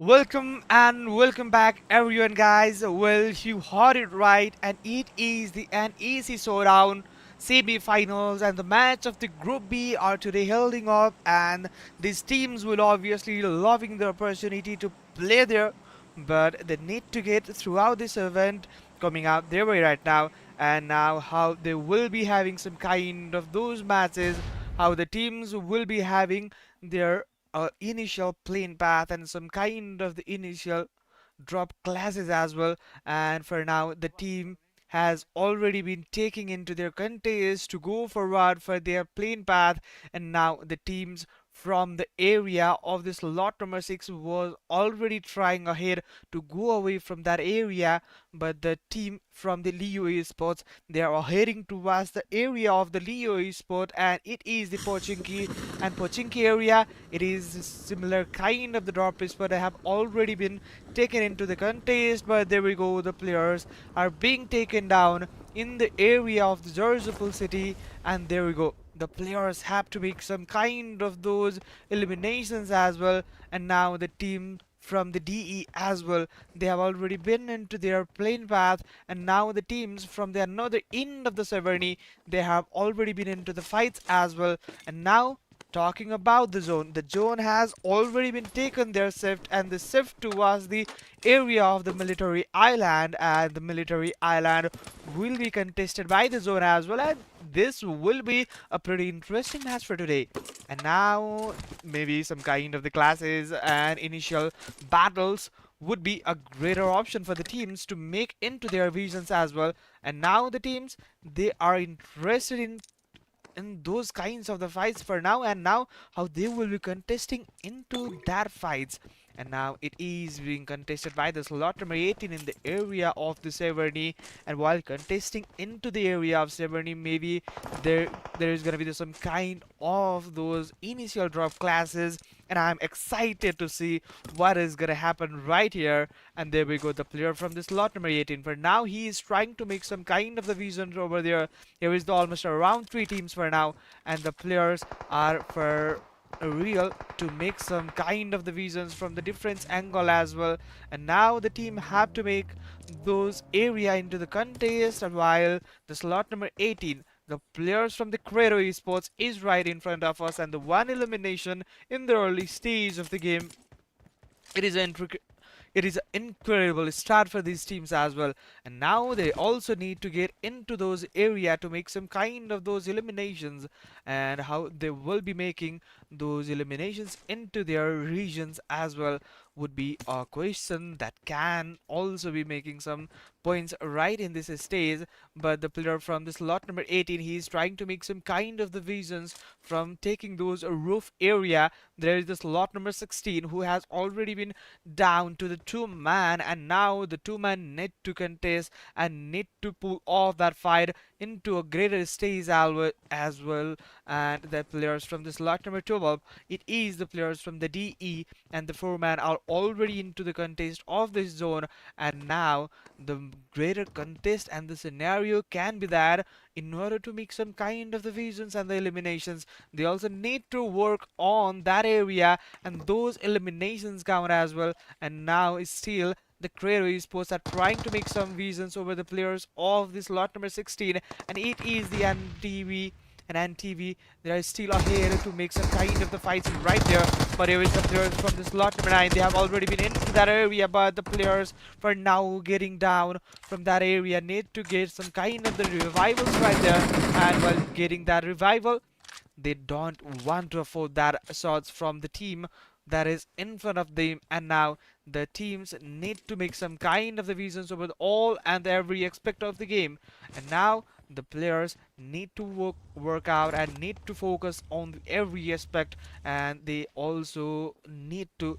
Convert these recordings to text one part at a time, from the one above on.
Welcome back everyone guys. Well, you heard it right, and it is the NEC Showdown semi-finals, and the match of the Group B are today holding up, and these teams will obviously loving the opportunity to play there, but they need to get throughout this event coming out their way right now. And now how they will be having some kind of those matches, how the teams will be having their initial plane path and some kind of the initial drop classes as well. And for now the team has already been taking into their contest to go forward for their plane path, and now the teams from the area of this lot number 6 was already trying ahead to go away from that area, but the team from the Leo Esports, they are heading towards the area of the Leo Esport, and it is the Pochinki area. It is a similar kind of the drop spot that have already been taken into the contest, but there we go, the players are being taken down in the area of the Jerseypool city, and there we go, the players have to make some kind of those eliminations as well. And now the team from the DE as well, they have already been into their plane path, and now the teams from the another end of the Severny, they have already been into the fights as well. And now talking about the zone has already been taken their shift, and the shift towards the area of the military island, and the military island will be contested by the zone as well, and this will be a pretty interesting match for today. And now maybe some kind of the classes and initial battles would be a greater option for the teams to make into their visions as well. And now the teams, they are interested in those kinds of the fights for now, and now how they will be contesting into that fights. And now it is being contested by the slot number 18 in the area of the Severny, and while contesting into the area of Severny, maybe there is gonna be some kind of those initial drop classes, and I'm excited to see what is gonna happen right here. And there we go, the player from this slot number 18. For now, he is trying to make some kind of the visions over there. Here is the almost around 3 teams for now, and the players are for real to make some kind of the visions from the different angle as well. And now the team have to make those area into the contest, and while the slot number 18, the players from the Credo Esports is right in front of us, and the one elimination in the early stage of the game. It is an it is an incredible start for these teams as well. And now they also need to get into those area to make some kind of those eliminations, and how they will be making those eliminations into their regions as well would be a question that can also be making some points right in this stage. But the player from this lot number 18, he is trying to make some kind of the visions from taking those roof area. There is this lot number 16 who has already been down to the 2-man, and now the 2-man need to contest and need to pull off that fight into a greater stage as well. And the players from this lot number 12, it is the players from the DE and the 4-man are already into the contest of this zone. And now the greater contest and the scenario can be that in order to make some kind of the visions and the eliminations, they also need to work on that area, and those eliminations count as well. And now it's still the Credo Esports are trying to make some visions over the players of this lot number 16, and it is the NTV and NTV. They are still ahead to make some kind of the fights right there. But here is the players from this lot number 9. They have already been into that area, but the players for now getting down from that area need to get some kind of the revivals right there. And while getting that revival, they don't want to afford that shots from the team that is in front of them. And now the teams need to make some kind of the visions over all and every aspect of the game. And now the players need to work out and need to focus on every aspect, and they also need to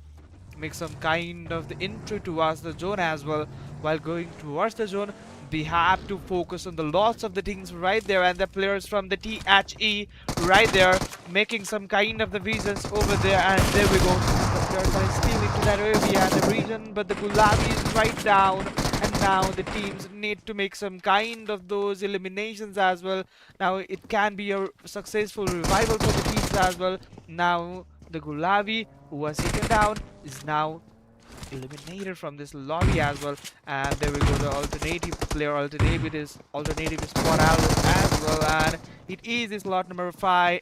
make some kind of the entry towards the zone as well. While going towards the zone, they have to focus on the lots of the things right there, and the players from the THE right there making some kind of the visions over there. And there we go, the players are still into that area and the region, but the Gulabi is right down. And now the teams need to make some kind of those eliminations as well. Now it can be a successful revival for the teams as well. Now the Gulabi, who was taken down, is now eliminated from this lobby as well. And there we go, the alternative player, alternative is spot out as well. And it is this lot number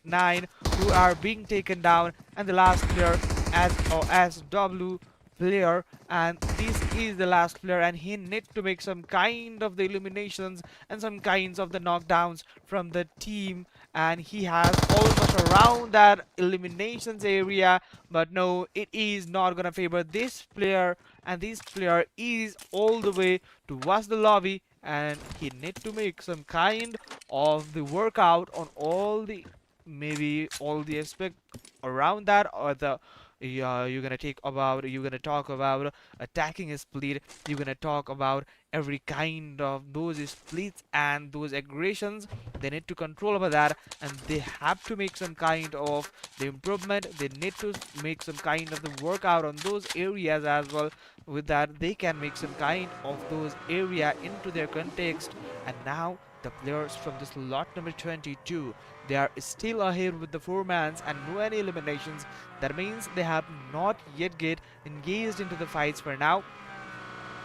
9 who are being taken down, and the last player as or SW player, and this is the last player, and he need to make some kind of the eliminations and some kinds of the knockdowns from the team, and he has almost around that eliminations area, but no, it is not gonna favor this player, and this player is all the way towards the lobby, and he need to make some kind of the workout on all the maybe all the aspect around that, or the you're gonna talk about attacking a split. You're gonna talk about every kind of those splits and those aggressions. They need to control over that, and they have to make some kind of the improvement. They need to make some kind of the workout on those areas as well. With that, they can make some kind of those area into their context. And now the players from this lot number 22, they are still ahead with the 4-mans and no any eliminations. That means they have not yet get engaged into the fights for now,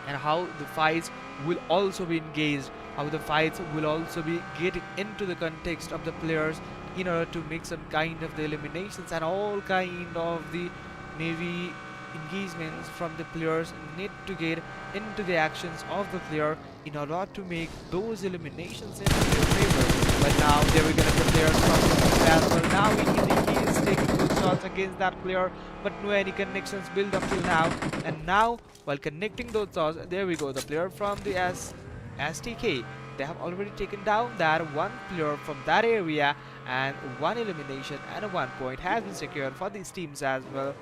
and how the fights will also be engaged, how the fights will also be getting into the context of the players in order to make some kind of the eliminations, and all kind of the maybe engagements from the players need to get into the actions of the player in order to make those eliminations in their favor. But now there we go, the players from the as well. Now he is taking good shots against that player, but no any connections built up till now. And now while connecting those shots, there we go, the player from the STK, they have already taken down that one player from that area, and one elimination and 1 point has been secured for these teams as well.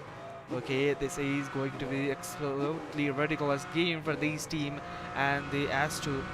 Okay, this is going to be absolutely ridiculous game for this team, and the as to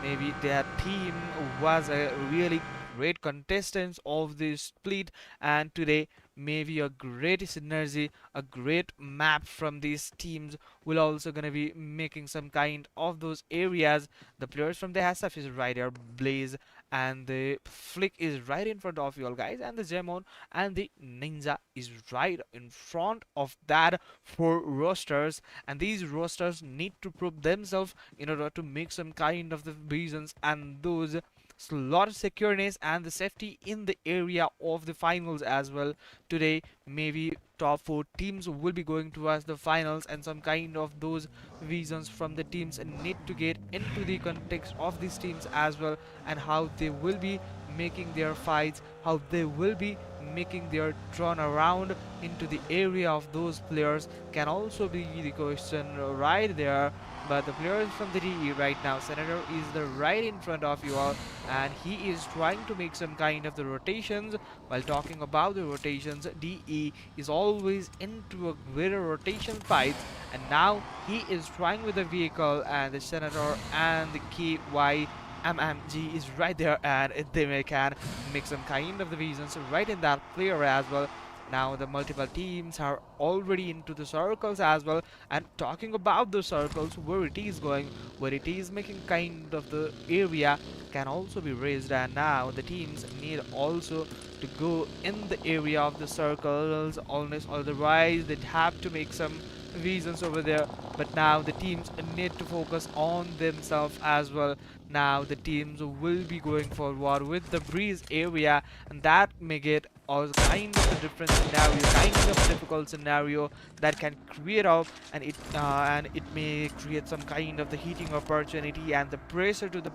maybe their team was a really great contestants of this split, and today maybe a great synergy, a great map from these teams will also gonna be making some kind of those areas. The players from the SF is right here, Blaze, and the Flick is right in front of you all guys, and the Gemon and the Ninja is right in front of that 4 rosters, and these rosters need to prove themselves in order to make some kind of the reasons and those slot secureness and the safety in the area of the finals as well. Today maybe top 4 teams will be going towards the finals, and some kind of those visions from the teams need to get into the context of these teams as well, and how they will be making their fights, how they will be making their turn around into the area of those players can also be the question right there. But the players from the DE right now, Senator is the right in front of you all, and he is trying to make some kind of the rotations. While talking about the rotations, DE is always into a greater rotation fight, and now he is trying with the vehicle, and the Senator and the KY MMG is right there, and they can make some kind of the visions right in that player as well. Now the multiple teams are already into the circles as well, and talking about the circles, where it is going, where it is making kind of the area can also be raised, and now the teams need also to go in the area of the circles, almost otherwise they'd have to make some visions over there. But now the teams need to focus on themselves as well. Now the teams will be going forward with the breeze area, and that may get a kind of a different scenario, kind of a difficult scenario that can create up, and it may create some kind of the heating opportunity and the pressure to the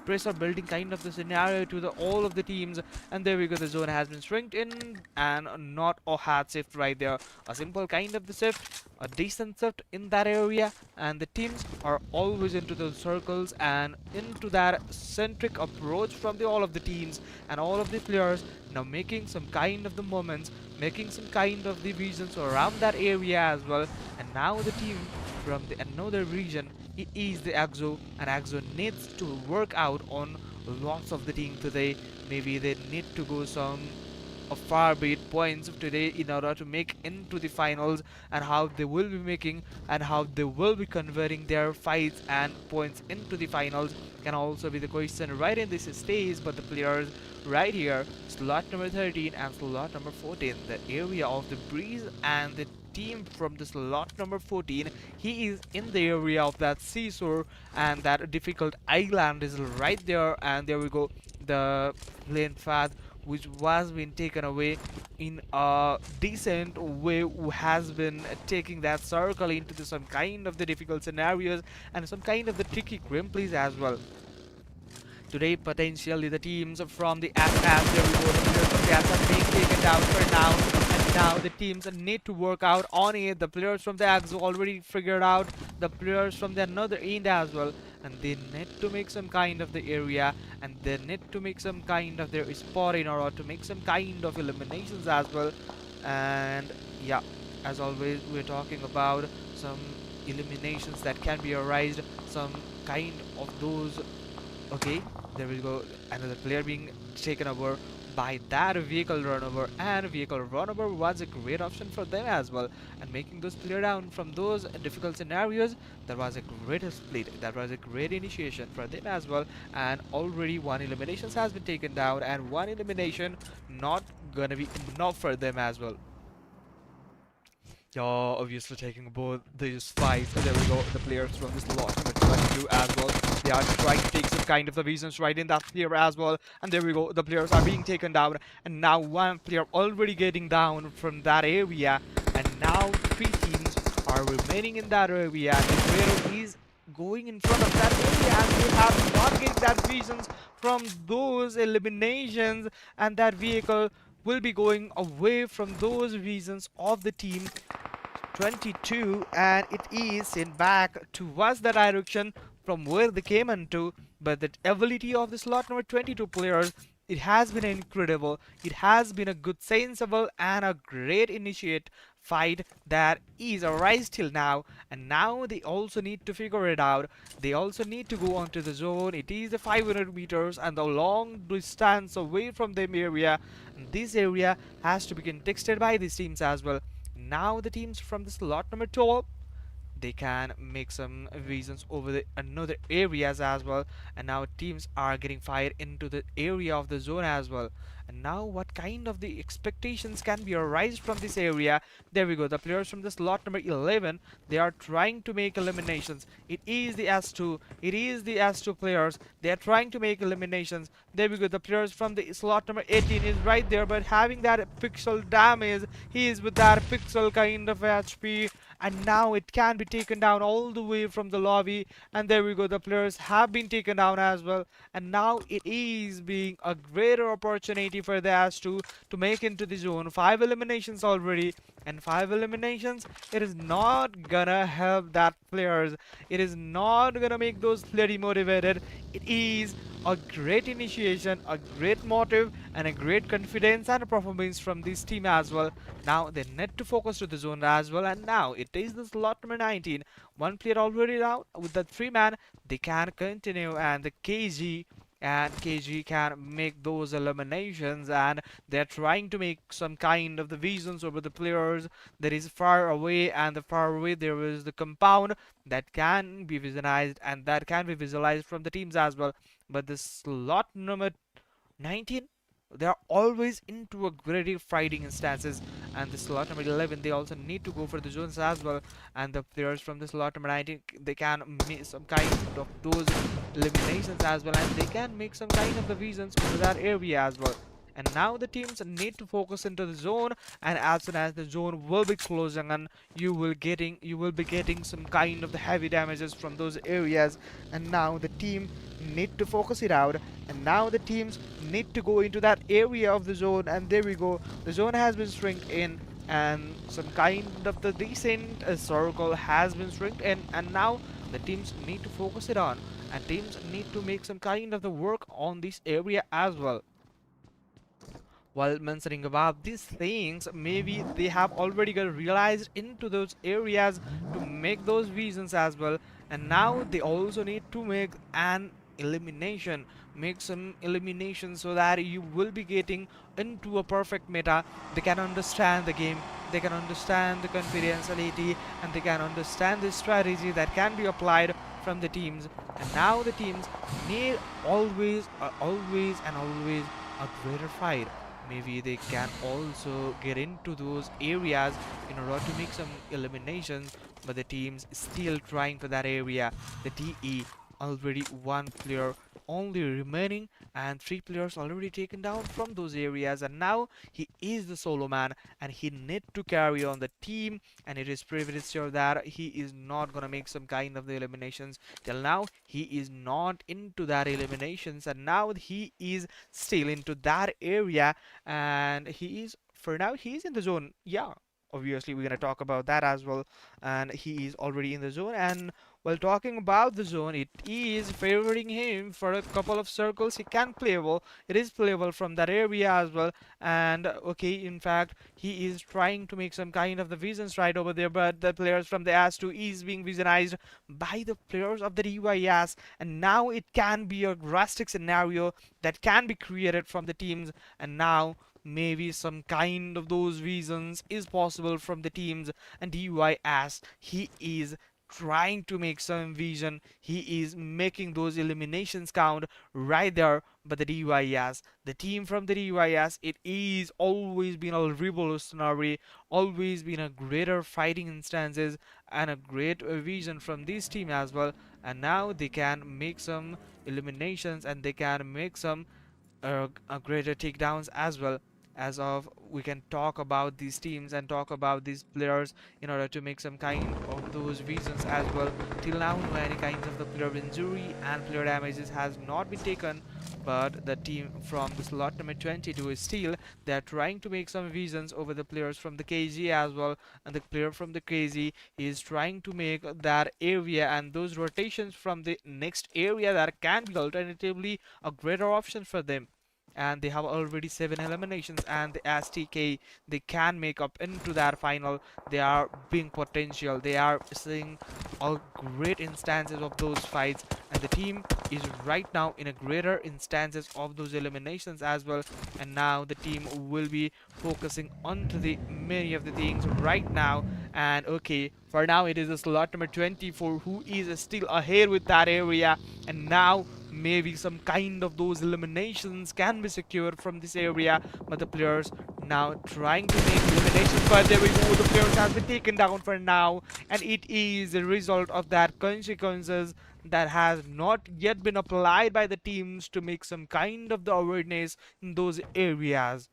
pressure building kind of the scenario to the all of the teams. And there we go, the zone has been shrinked in, and not a hard shift right there, a simple kind of the shift, a decent shift in that area, and the teams are always into the circles and into that centric approach from the all of the teams and all of the players, now making some kind of the moments, making some kind of the visions around that area as well. And now the team from the another region, it is the Axo, and Axo needs to work out on lots of the team today. Maybe they need to go some of far bit points today in order to make into the finals, and how they will be making and how they will be converting their fights and points into the finals can also be the question right in this stage. But the players right here, slot number 13 and slot number 14, the area of the breeze, and the team from the slot number 14, he is in the area of that seesaw, and that difficult island is right there. And there we go, the lane path which was being taken away in a decent way, who has been taking that circle into some kind of the difficult scenarios and some kind of the tricky gameplays as well. Today, potentially the teams from the SS, there we go, the players from the SS are being taken down for now. And now the teams need to work out on it. The players from the Axo already figured out the players from the another end as well. And they need to make some kind of the area, and they need to make some kind of their spot in order to make some kind of eliminations as well. And yeah, as always, we're talking about some eliminations that can be arised, some kind of those. Okay, there we go, another player being taken over by that vehicle runover, and vehicle runover was a great option for them as well, and making those player down from those difficult scenarios, that was a great split, that was a great initiation for them as well. And already one elimination has been taken down, and one elimination not gonna be enough for them as well. Yeah, obviously taking both these fights. There we go, the players from this lot number 22 as well. They are trying to take some kind of the reasons right in that player as well. And there we go, the players are being taken down. And now one player already getting down from that area. And now three teams are remaining in that area. And credo is going in front of that area, and they have not getting that reasons from those eliminations. And that vehicle will be going away from those reasons of the team 22, and it is sent back towards the direction from where they came into. But the ability of the slot number 22 players, it has been incredible. It has been a good, sensible, and a great initiate fight that is arise till now. And now they also need to figure it out. They also need to go onto the zone. It is the 500 meters and the long distance away from them area. And this area has to be contested by these teams as well. Now the teams from the slot number 12, they can make some reasons over the another areas as well. And now teams are getting fired into the area of the zone as well. And now what kind of the expectations can be arise from this area? There we go, the players from the slot number 11, they are trying to make eliminations. It is the S2, it is the S2 players, they are trying to make eliminations. There we go, the players from the slot number 18 is right there, but having that pixel damage, he is with that pixel kind of HP. And now it can be taken down all the way from the lobby. And there we go, the players have been taken down as well. And now it is being a greater opportunity for the S2 to make into the zone. 5 eliminations already, and 5 eliminations, it is not gonna help that players. It is not gonna make those players motivated. It is a great initiation, a great motive, and a great confidence and performance from this team as well. Now they need to focus to the zone as well. And now it is the slot number 19, one player already down with the 3-man. They can continue, and the KG can make those eliminations, and they're trying to make some kind of the visions over the players that is far away. And the far away there is the compound that can be visualized, and that can be visualized from the teams as well. But the slot number 19, they are always into aggressive fighting instances. And the slot number 11, they also need to go for the zones as well. And the players from the slot number 19, they can make some kind of those eliminations as well, and they can make some kind of the visions over that area as well. And now the teams need to focus into the zone, and as soon as the zone will be closing, and you will be getting some kind of the heavy damages from those areas. And now the team need to focus it out, and now the teams need to go into that area of the zone. And there we go, the zone has been shrink in, and some kind of the decent circle has been shrink in. And now the teams need to focus it on, and teams need to make some kind of the work on this area as well. While mentioning about these things, maybe they have already got realized into those areas to make those visions as well. And now they also need to make an elimination, make some elimination so that you will be getting into a perfect meta. They can understand the game, they can understand the confidentiality, and they can understand the strategy that can be applied from the teams. And now the teams need always and always a greater fight. Maybe they can also get into those areas in order to make some eliminations, but the team's still trying for that area. The DE already one player only remaining, and three players already taken down from those areas, and now he is the solo man and he need to carry on the team, and it is pretty sure that he is not gonna make some kind of the eliminations. Till now he is not into that eliminations, and now he is still into that area, and he is, for now he's in the zone. Yeah, obviously we're gonna talk about that as well, and he is already in the zone. And while talking about the zone, it is favoring him for a couple of circles. He can playable. It is playable from that area as well. And okay, in fact, he is trying to make some kind of the visions right over there, but the players from the S2 is being visionized by the players of the DYS. And now it can be a drastic scenario that can be created from the teams. And now maybe some kind of those visions is possible from the teams, and DYS, he is trying to make some vision. He is making those eliminations count right there. But the DYS, the team from the DYS, it is always been a revolutionary, always been a greater fighting instances and a great vision from this team as well. And now they can make some eliminations, and they can make some greater takedowns as well. As of, we can talk about these teams and talk about these players in order to make some kind of those reasons as well. Till now, no any kinds of the player injury and player damages has not been taken, but the team from the slot number 22 is still, they're trying to make some reasons over the players from the KG as well, and the player from the KG is trying to make that area and those rotations from the next area that can be alternatively a greater option for them. And they have already 7 eliminations, and the STK, they can make up into that final. They are being potential, they are seeing all great instances of those fights, and the team is right now in a greater instances of those eliminations as well. And now the team will be focusing onto the many of the things right now. And okay, for now it is a slot number 24 who is still ahead with that area, and now maybe some kind of those eliminations can be secured from this area. But the players now trying to make eliminations, but there we go, the players has been taken down for now, and it is a result of that consequences that has not yet been applied by the teams to make some kind of the awareness in those areas.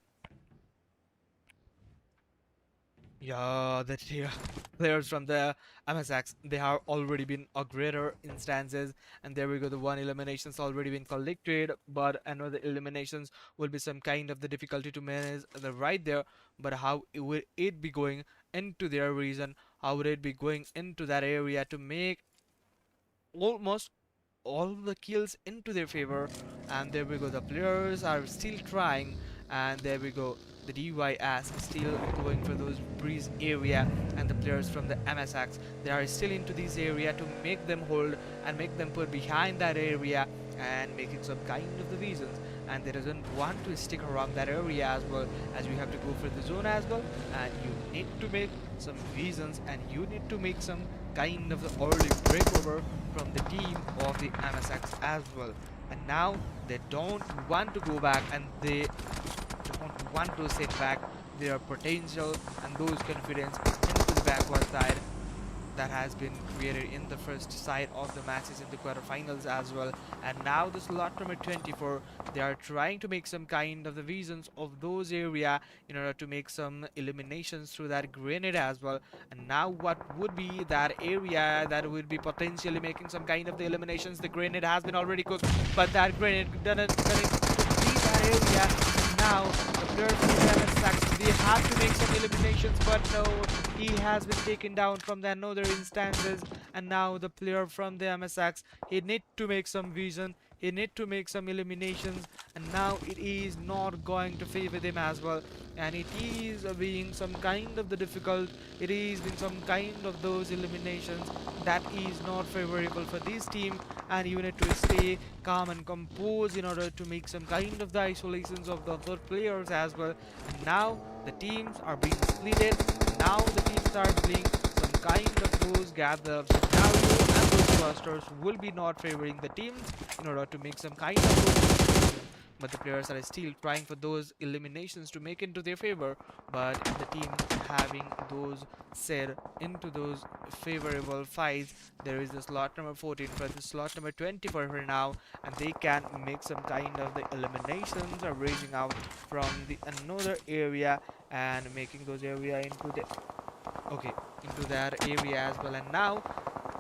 Yeah, the players from the MSX, they have already been a greater instances, and there we go, the one eliminations already been collected, but another eliminations will be some kind of the difficulty to manage the right there. But how will it be going into their reason? How would it be going into that area to make almost all the kills into their favor? And there we go, the players are still trying, and there we go, the DYS still going for those breeze area, and the players from the MSX, they are still into this area to make them hold and make them put behind that area and making some kind of the reasons. And they doesn't want to stick around that area as well, as you have to go for the zone as well, and you need to make some reasons, and you need to make some kind of the early breakover from the team of the MSX as well. And now they don't want to go back, and they don't want to sit back their potential and those confidence into the backward side that has been created in the first side of the matches in the quarterfinals as well. And now the slot number 24, they are trying to make some kind of the visions of those area in order to make some eliminations through that grenade as well. And now what would be that area that would be potentially making some kind of the eliminations? The grenade has been already cooked, but that grenade doesn't complete that area. Now the player from the MSX, they have to make some eliminations, but no, he has been taken down from the another instances. And now the player from the MSX, he need to make some vision, he need to make some eliminations, and now it is not going to favor them as well, and it is being some kind of the difficult, it is being some kind of those eliminations that is not favorable for this team, and you need to stay calm and composed in order to make some kind of the isolations of the other players as well. And now the teams are being splitted, and now the teams are playing some kind of those gather scenarios, and those clusters will be not favoring the teams in order to make some kind of those, but the players are still trying for those eliminations to make into their favor, but the team having those said into those favorable fights, there is the slot number 14 for the slot number 24 for now, and they can make some kind of the eliminations or raising out from the another area and making those area into the okay into that area as well. And now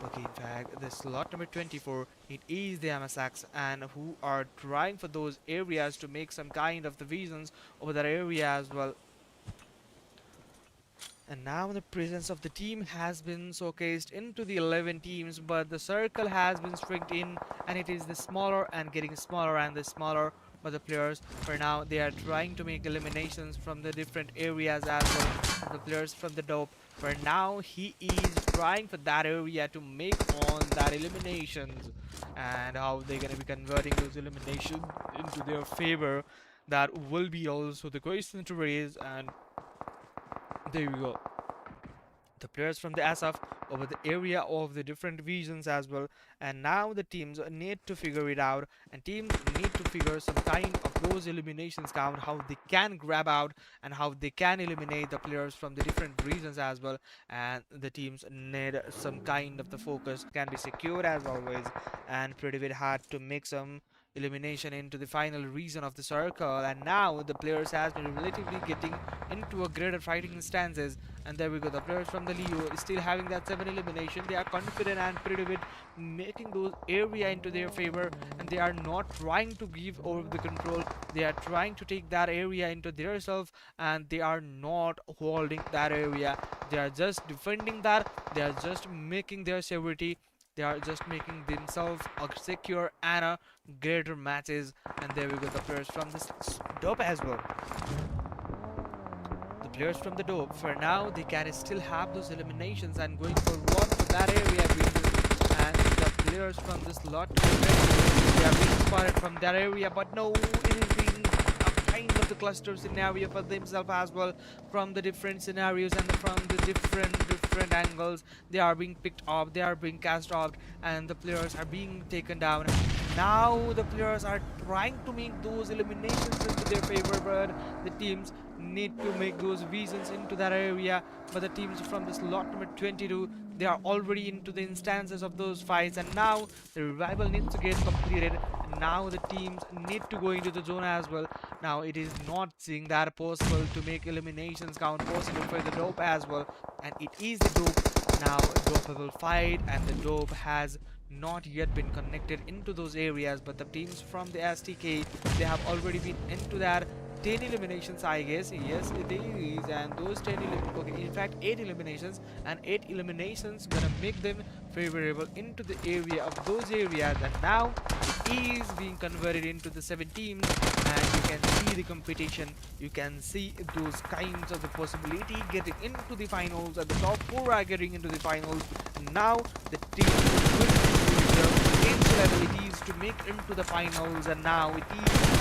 okay, in fact, the slot number 24, it is the MSX, and who are trying for those areas to make some kind of the visions over that area as well. And now the presence of the team has been showcased into the 11 teams, but the circle has been stringed in, and it is the smaller and getting smaller and the smaller. But the players, for now, they are trying to make eliminations from the different areas as well. And the players from the dope, for now, he is trying for that area to make on that eliminations. And how they're gonna be converting those eliminations into their favor, that will be also the question to raise. And there we go, the players from the SF over the area of the different regions as well, and now the teams need to figure it out, and teams need to figure some kind of those eliminations count, how they can grab out and how they can eliminate the players from the different regions as well. And the teams need some kind of the focus can be secured as always, and pretty bit hard to make some elimination into the final region of the circle. And now the players has been relatively getting into a greater fighting stances, and there we go, the players from the Leo is still having that 7 elimination. They are confident and pretty bit making those area into their favor, and they are not trying to give over the control, they are trying to take that area into their self, and they are not holding that area, they are just defending that, they are just making their security, they are just making themselves a secure and a greater matches. And there we go, the players from this dope as well, the players from the dope, for now they can still have those eliminations and going for what for that area region. And the players from this lot, they are being spotted from that area, but no, it is being a kind of the cluster scenario for themselves as well, from the different scenarios and from the different angles. They are being picked up, they are being cast off, and the players are being taken down. Now the players are trying to make those eliminations into their favor, but the teams need to make those visions into that area. But the teams from the slot number 22, they are already into the instances of those fights, and now the revival needs to get completed, and now the teams need to go into the zone as well. Now it is not seeing that possible to make eliminations count possible for the dope as well, and it is the dope. Now dope will fight, and the dope has not yet been connected into those areas, but the teams from the STK, they have already been into that 10 eliminations, I guess. Yes, it is, and those 10 okay, in fact 8 eliminations, and 8 eliminations gonna make them favorable into the area of those areas. And now it is being converted into the 7 teams, and you can see the competition, you can see those kinds of the possibility getting into the finals, and the top 4 are getting into the finals. And now the team will use their potential abilities to make into the finals, and now it is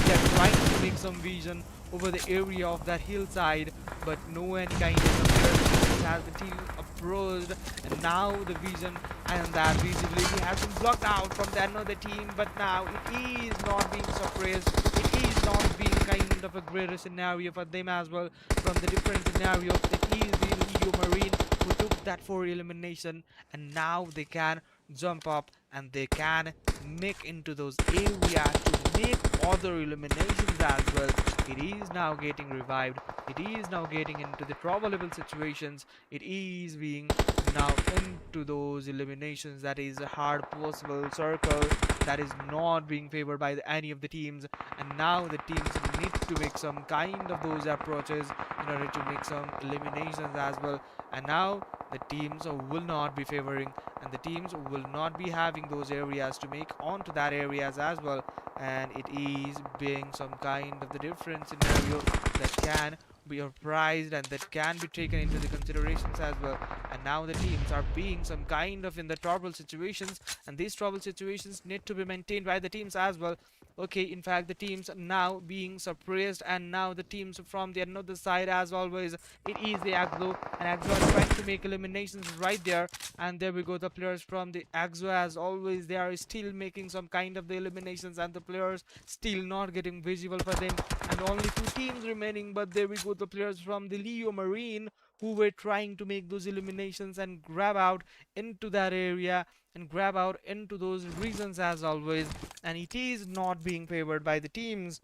they are trying to make some vision over the area of that hillside, but no any kind of comparison has been approached, and now the vision and that visibility has been blocked out from the another team. But now it is not being suppressed, it is not being kind of a greater scenario for them as well. From the different scenarios, it is the Leo Marine who took that 4 elimination, and now they can jump up and they can make into those areas to make other eliminations as well. It is now getting revived, it is now getting into the probable situations, it is being now into those eliminations. That is a hard possible circle that is not being favored by any of the teams, and now the teams need to make some kind of those approaches in order to make some eliminations as well. And now the teams will not be favoring, and the teams will not be having those areas to make onto that areas as well, and it is being some kind of the different scenario that can be appraised and that can be taken into the considerations as well. And now the teams are being some kind of in the trouble situations, and these trouble situations need to be maintained by the teams as well. Okay, in fact the teams now being suppressed, and now the teams from the another side, as always it is the Axo, and Axo are trying to make eliminations right there. And there we go, the players from the Axo, as always they are still making some kind of the eliminations, and the players still not getting visible for them, and only two teams remaining. But there we go, the players from the Leo Marine who were trying to make those eliminations and grab out into that area and grab out into those regions as always, and it is not being favored by the teams,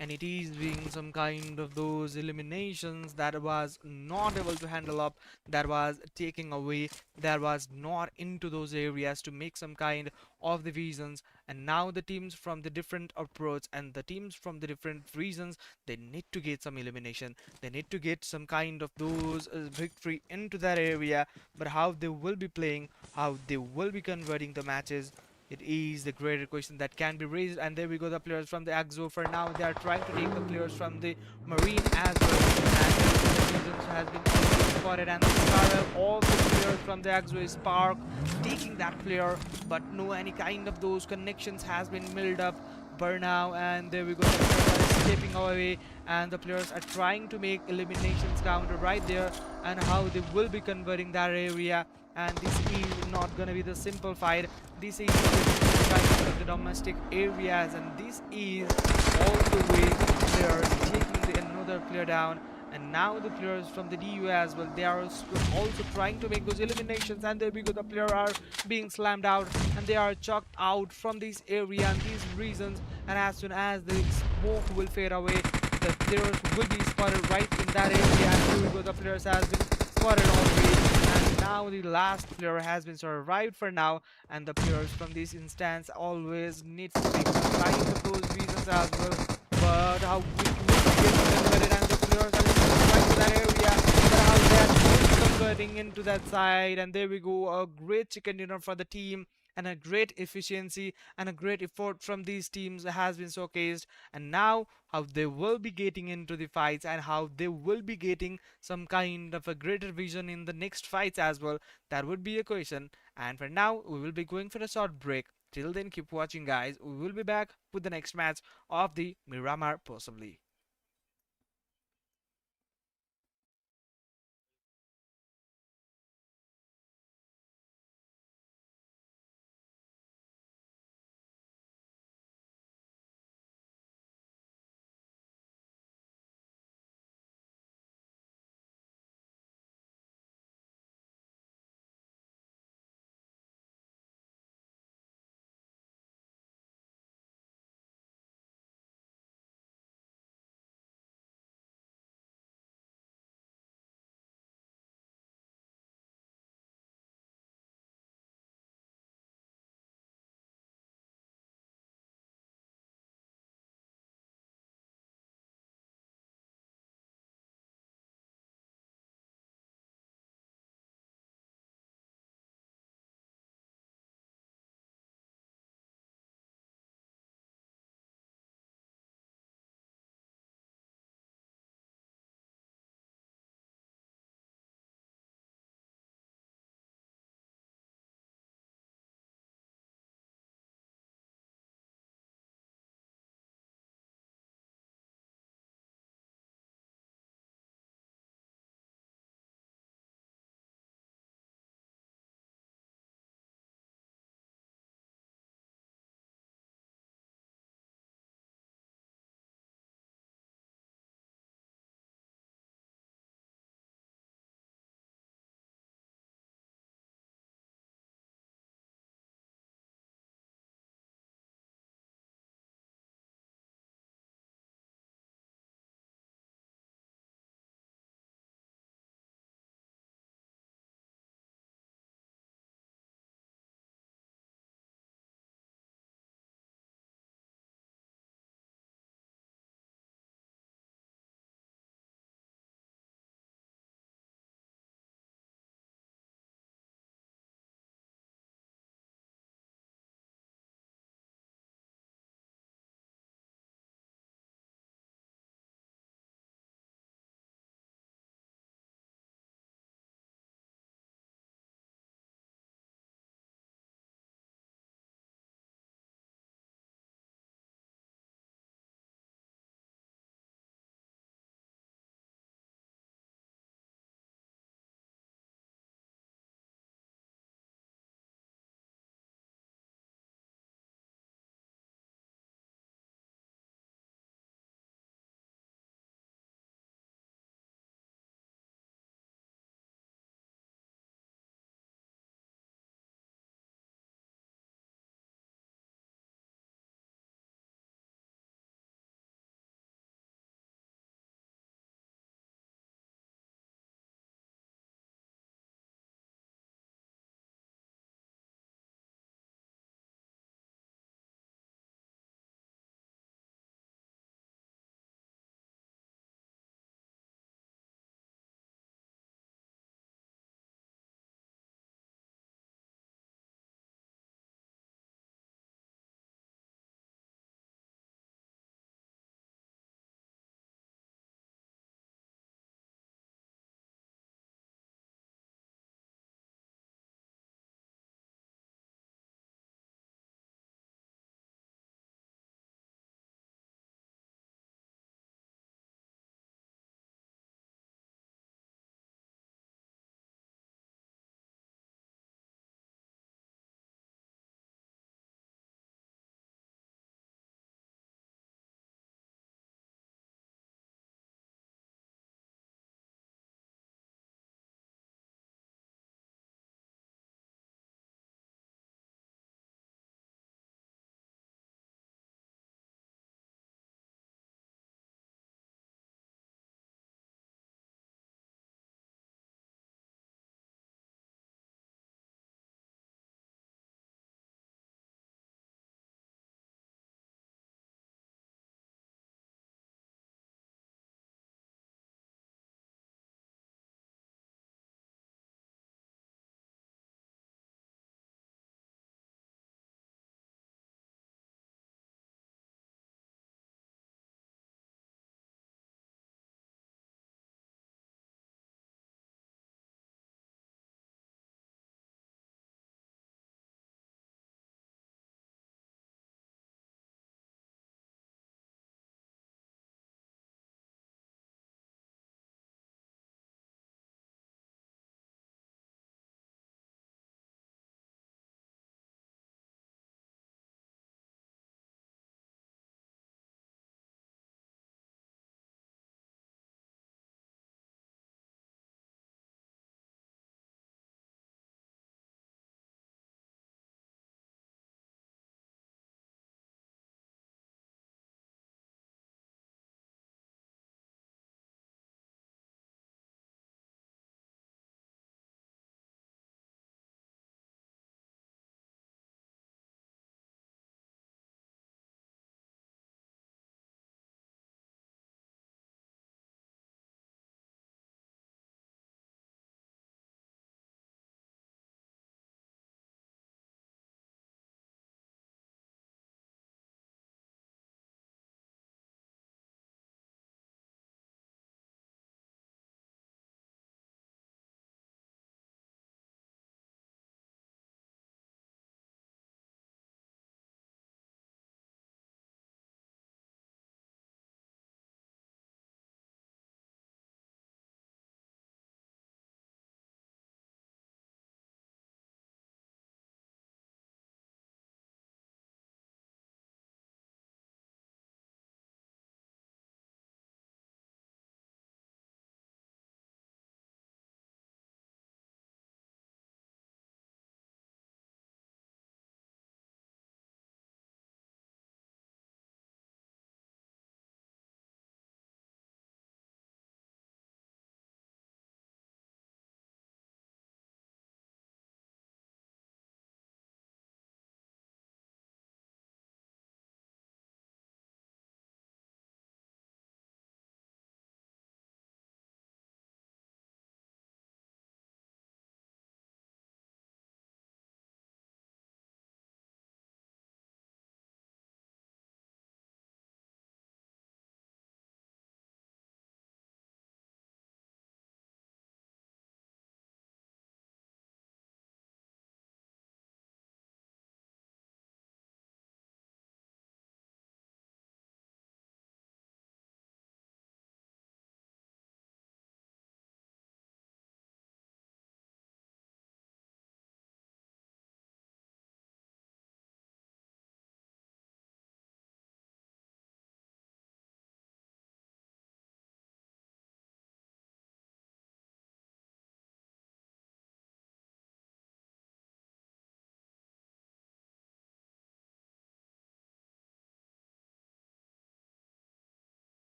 and it is being some kind of those eliminations that was not able to handle up, that was taking away, that was not into those areas to make some kind of the visions. And now the teams from the different approach and the teams from the different reasons, they need to get some elimination, they need to get some kind of those victory into that area. But how they will be playing, how they will be converting the matches, it is the greater question that can be raised. And there we go, the players from the Axo for now they are trying to take the players from the Marine as well, and the Legends has been already spotted, and the Scarlet, all the players from the Axo is Spark taking that player, but no any kind of those connections has been milled up for now. And there we go, the players are escaping away, and the players are trying to make eliminations counter right there, and how they will be converting that area. And this is not gonna be the simple fight, this is kind of the domestic areas, and this is all the way players taking the another player down. And now the players from the DU as well, they are also trying to make those eliminations, and there we go, the player are being slammed out, and they are chucked out from this area and these reasons. And as soon as the smoke will fade away, the players will be spotted right in that area, and here we go, the players has been spotted already, and now the last player has been survived for now. And the players from this instance always need to make some kind of those reasons as well. But how quickly they get converted, and the players are just right to that area, but how they are converting into that side. And there we go, a great chicken dinner for the team, and a great efficiency and a great effort from these teams has been showcased. And now how they will be getting into the fights, and how they will be getting some kind of a greater vision in the next fights as well, that would be a question. And for now we will be going for a short break. Till then, keep watching guys, we will be back with the next match of the Miramar possibly.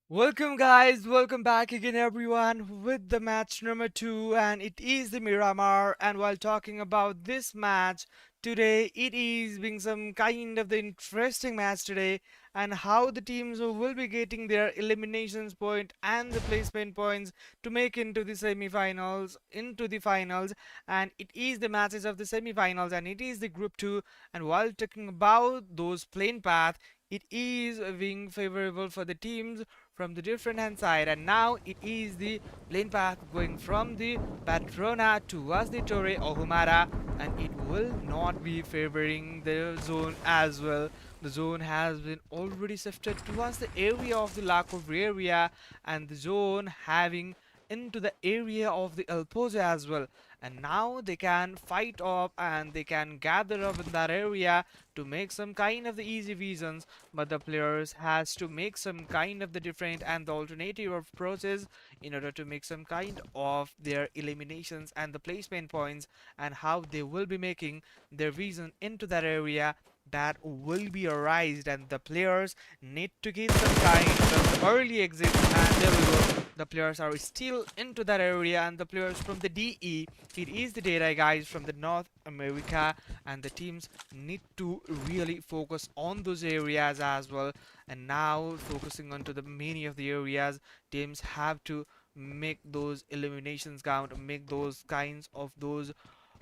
Welcome, guys. Welcome back again, everyone, with the match number two, and it is the Miramar. And while talking about this match today, it is being some kind of the interesting match today, and how the teams will be getting their eliminations point and the placement points to make into the semi-finals, into the finals. And it is the matches of the semi-finals, and it is the group two. And while talking about those plane path, it is being favorable for the teams from the different hand side, and now it is the plane path going from the Patrona towards the Torre Ohumara, and it will not be favoring the zone as well. The zone has been already shifted towards the area of the Lakov area, and the zone having into the area of the El Pozo as well. And now they can fight up and they can gather up in that area to make some kind of the easy visions, but the players has to make some kind of the different and the alternative of process in order to make some kind of their eliminations and the placement points, and how they will be making their vision into that area that will be arised, and the players need to get some kind of early exit. And there we go, the players are still into that area, and the players from the DE, it is the data guys from the North America, and the teams need to really focus on those areas as well. And now focusing onto the many of the areas, teams have to make those eliminations count, make those kinds of those,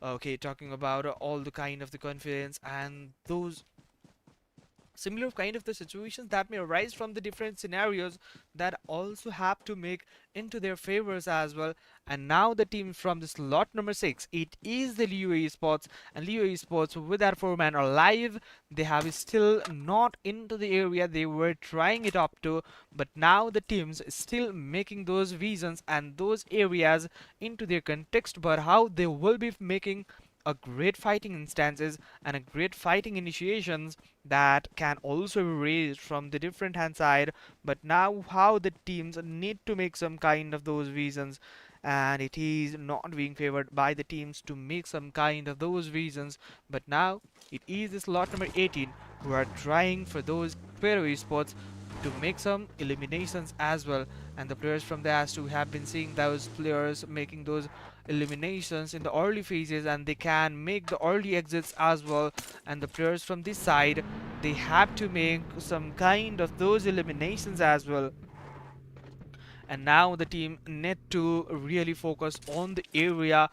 okay, talking about all the kind of the confidence and those similar kind of the situations that may arise from the different scenarios that also have to make into their favors as well. And now the team from the slot number 6, it is the Leo Esports, and Leo Esports with that 4 man alive, they have still not into the area they were trying it up to, but now the teams still making those visions and those areas into their context, but how they will be making a great fighting instances and a great fighting initiations that can also be raised from the different hand side. But now how the teams need to make some kind of those reasons, and it is not being favored by the teams to make some kind of those reasons. But now it is the slot number 18 who are trying for those credo spots to make some eliminations as well. And the players from the as2 have been seeing those players making those eliminations in the early phases, and they can make the early exits as well. And the players from this side, they have to make some kind of those eliminations as well. And now the team need to really focus on the area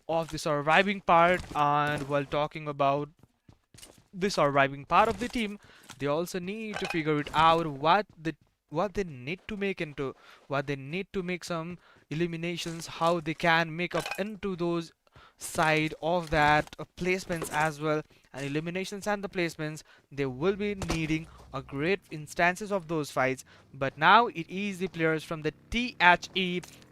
of the surviving part. And while talking about the surviving part of the team, they also need to figure it out what they need to make into, what they need to make some eliminations, how they can make up into those side of that placements as well. And eliminations and the placements, they will be needing a great instances of those fights. But now it is the players from the THE,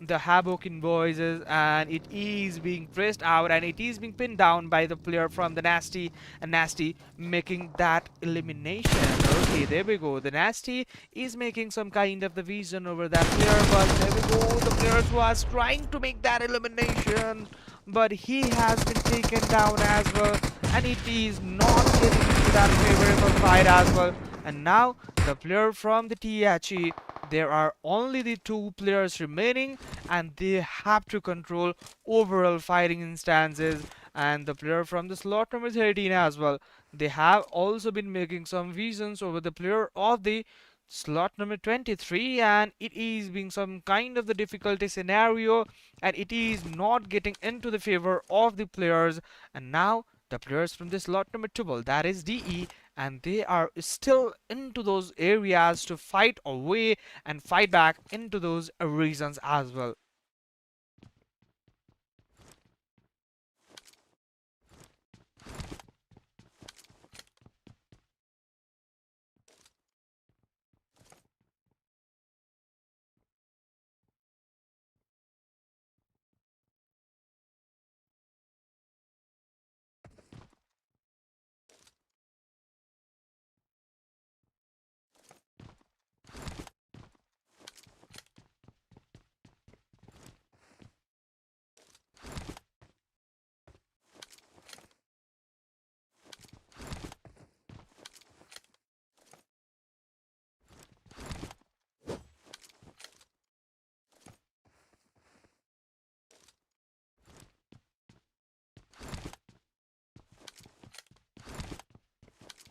the Habokin boys, and it is being pressed out and it is being pinned down by the player from the Nasty, and Nasty making that elimination. Okay, there we go. The Nasty is making some kind of the vision over that player, but there we go. The player was trying to make that elimination, but he has been taken down as well, and it is not getting into that favorable fight as well. And now the player from the THE, there are only the two players remaining, and they have to control overall fighting instances. And the player from the slot number 13 as well, they have also been making some visions over the player of the slot number 23, and it is being some kind of the difficulty scenario, and it is not getting into the favor of the players. And now the players from the slot number 12, that is DE, and they are still into those areas to fight away and fight back into those regions as well.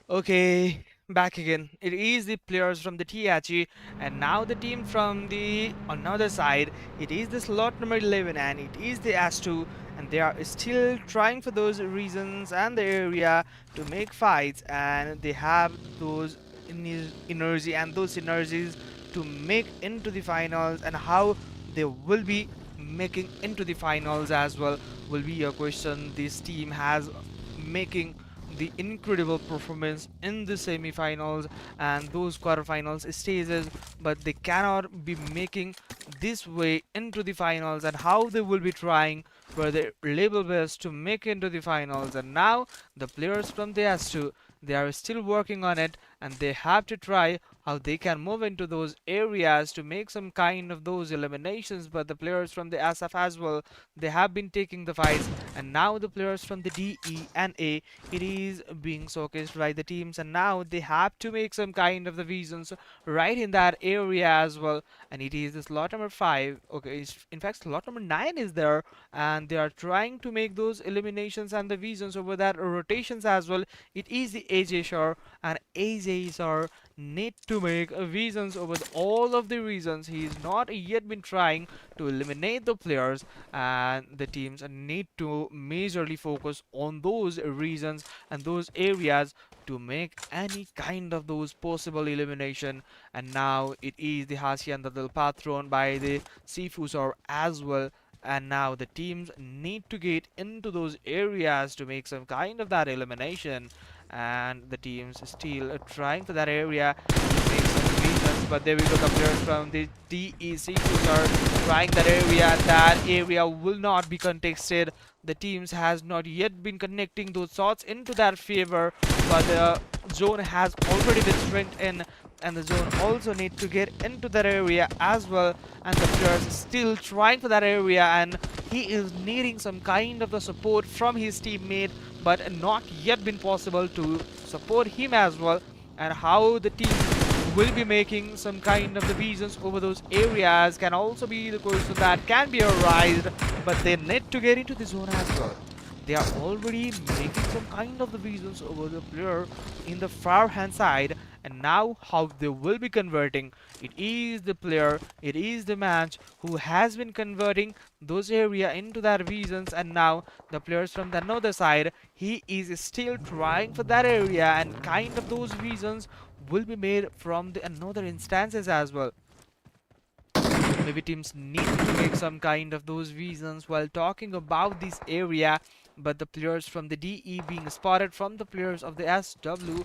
Okay, back again. It is the players from the THE, and now the team from the another side. It is the slot number 11, and it is the S2, and they are still trying for those reasons and the area to make fights, and they have those energy and those synergies to make into the finals, and how they will be making into the finals as well will be a question. This team has making the incredible performance in the semi-finals and those quarterfinals stages, but they cannot be making this way into the finals, and how they will be trying for their level best to make into the finals. And now the players from the S2, they are still working on it, and they have to try how they can move into those areas to make some kind of those eliminations. But the players from the SF as well, they have been taking the fights, and now the players from the D, E, and A, it is being showcased by the teams, and now they have to make some kind of the visions right in that area as well. And it is the slot number 5. Okay, in fact slot number 9 is there, and they are trying to make those eliminations and the visions over that rotations as well. It is the AJ Shore, and AJ Shore need to make visions over all of the reasons. He's not yet been trying to eliminate the players, and the teams need to majorly focus on those reasons and those areas to make any kind of those possible elimination. And now it is the Hasian that will path thrown by the Sifusor as well, and now the teams need to get into those areas to make some kind of that elimination, and the teams still trying for that area to make some reasons. But there we go, the players from the DEC are trying that area. That area will not be contested. The teams has not yet been connecting those shots into their favor, but the zone has already been strengthened, and the zone also need to get into that area as well. And the players still trying for that area, and he is needing some kind of the support from his teammate, but not yet been possible to support him as well. And how the team will be making some kind of the visions over those areas can also be the question that can be arised, but they need to get into the zone as well. They are already making some kind of the visions over the player in the far hand side, and now how they will be converting. It is the player, it is the match who has been converting those area into their visions, and now the players from the another side, he is still trying for that area, and kind of those visions will be made from the another instances as well. Maybe teams need to make some kind of those reasons while talking about this area, but the players from the DE being spotted from the players of the SW,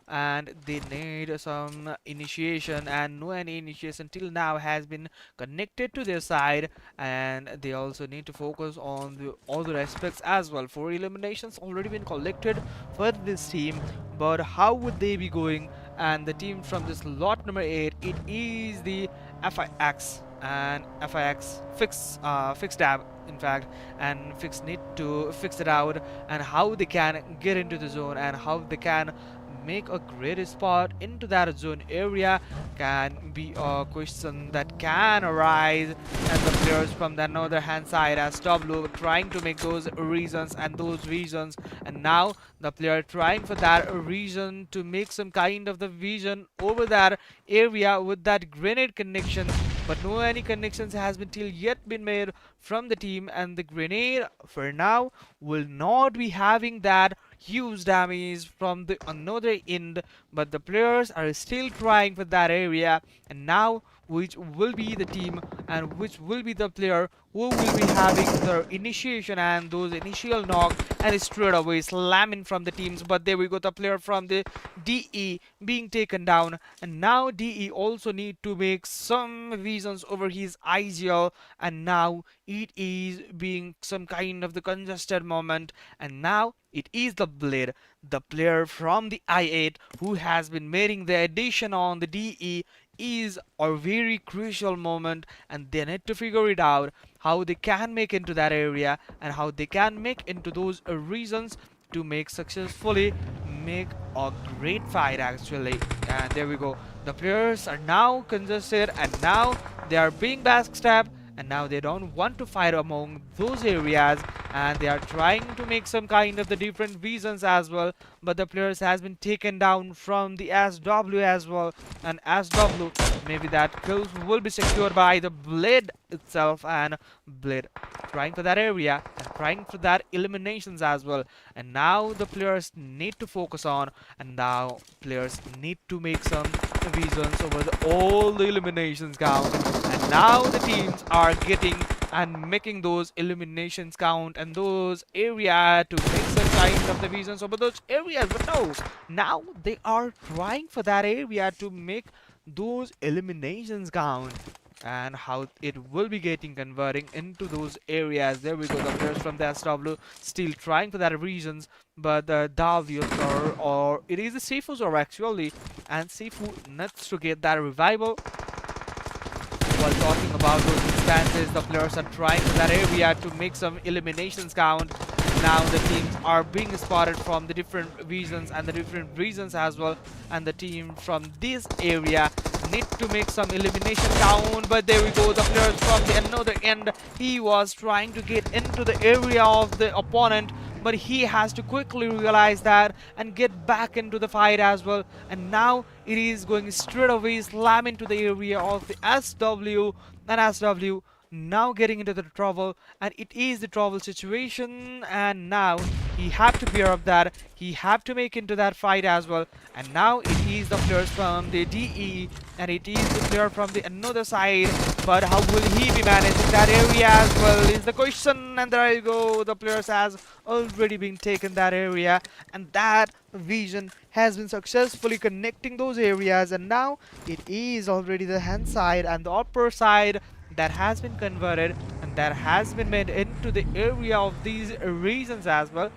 and they need some initiation, and no any initiation till now has been connected to their side, and they also need to focus on the other aspects as well. For eliminations already been collected for this team, but how would they be going? And the team from this lot number 8, it is the FIX, and FIX fix tab in fact, and fix need to fix it out, and how they can get into the zone, and how they can make a great spot into that zone area can be a question that can arise. And the players from the other hand side as W trying to make those reasons and those reasons, and now the player trying for that reason to make some kind of the vision over that area with that grenade connection, but no any connections has been till yet been made from the team, and the grenade for now will not be having that huge damage from the another end, but the players are still trying for that area. And now which will be the team and which will be the player who will be having the initiation and those initial knock and straight away slamming from the teams. But there we go, the player from the DE being taken down, and now DE also need to make some reasons over his IGL, and now it is being some kind of the congested moment, and now it is the Blade, the player from the I8 who has been making the addition on the DE, is a very crucial moment, and they need to figure it out how they can make into that area and how they can make into those reasons to make successfully make a great fight actually. And there we go, the players are now congested, and now they are being backstabbed, and now they don't want to fight among those areas, and they are trying to make some kind of the different visions as well. But the players has been taken down from the SW as well, and SW, maybe that kills will be secured by the Blade itself, and Blade trying for that area and trying for that eliminations as well. And now the players need to focus on, and now players need to make some visions over all the eliminations count. And now the teams are getting and making those eliminations count and those area to make some kind of the visions over those areas. But no, now they are trying for that area to make those eliminations count, and how it will be getting converting into those areas. There we go, the players from the SW still trying for that regions, but the Davios or it is the Sifus are actually, and Sifu needs to get that revival. While talking about those instances, the players are trying for that area to make some eliminations count. Now the teams are being spotted from the different regions and the different regions as well, and the team from this area need to make some elimination count. But there we go, the players from the another end, he was trying to get into the area of the opponent, but he has to quickly realize that and get back into the fight as well. And now it is going straight away slam into the area of the SW, and SW now getting into the trouble, and it is the trouble situation, and now he have to bear up that, he have to make into that fight as well. And now it is the players from the DE, and it is the player from the another side, but how will he be managing that area as well is the question. And there you go, the players has already been taken that area, and that vision has been successfully connecting those areas. And now it is already the hand side and the upper side that has been converted, and that has been made into the area of these regions as well.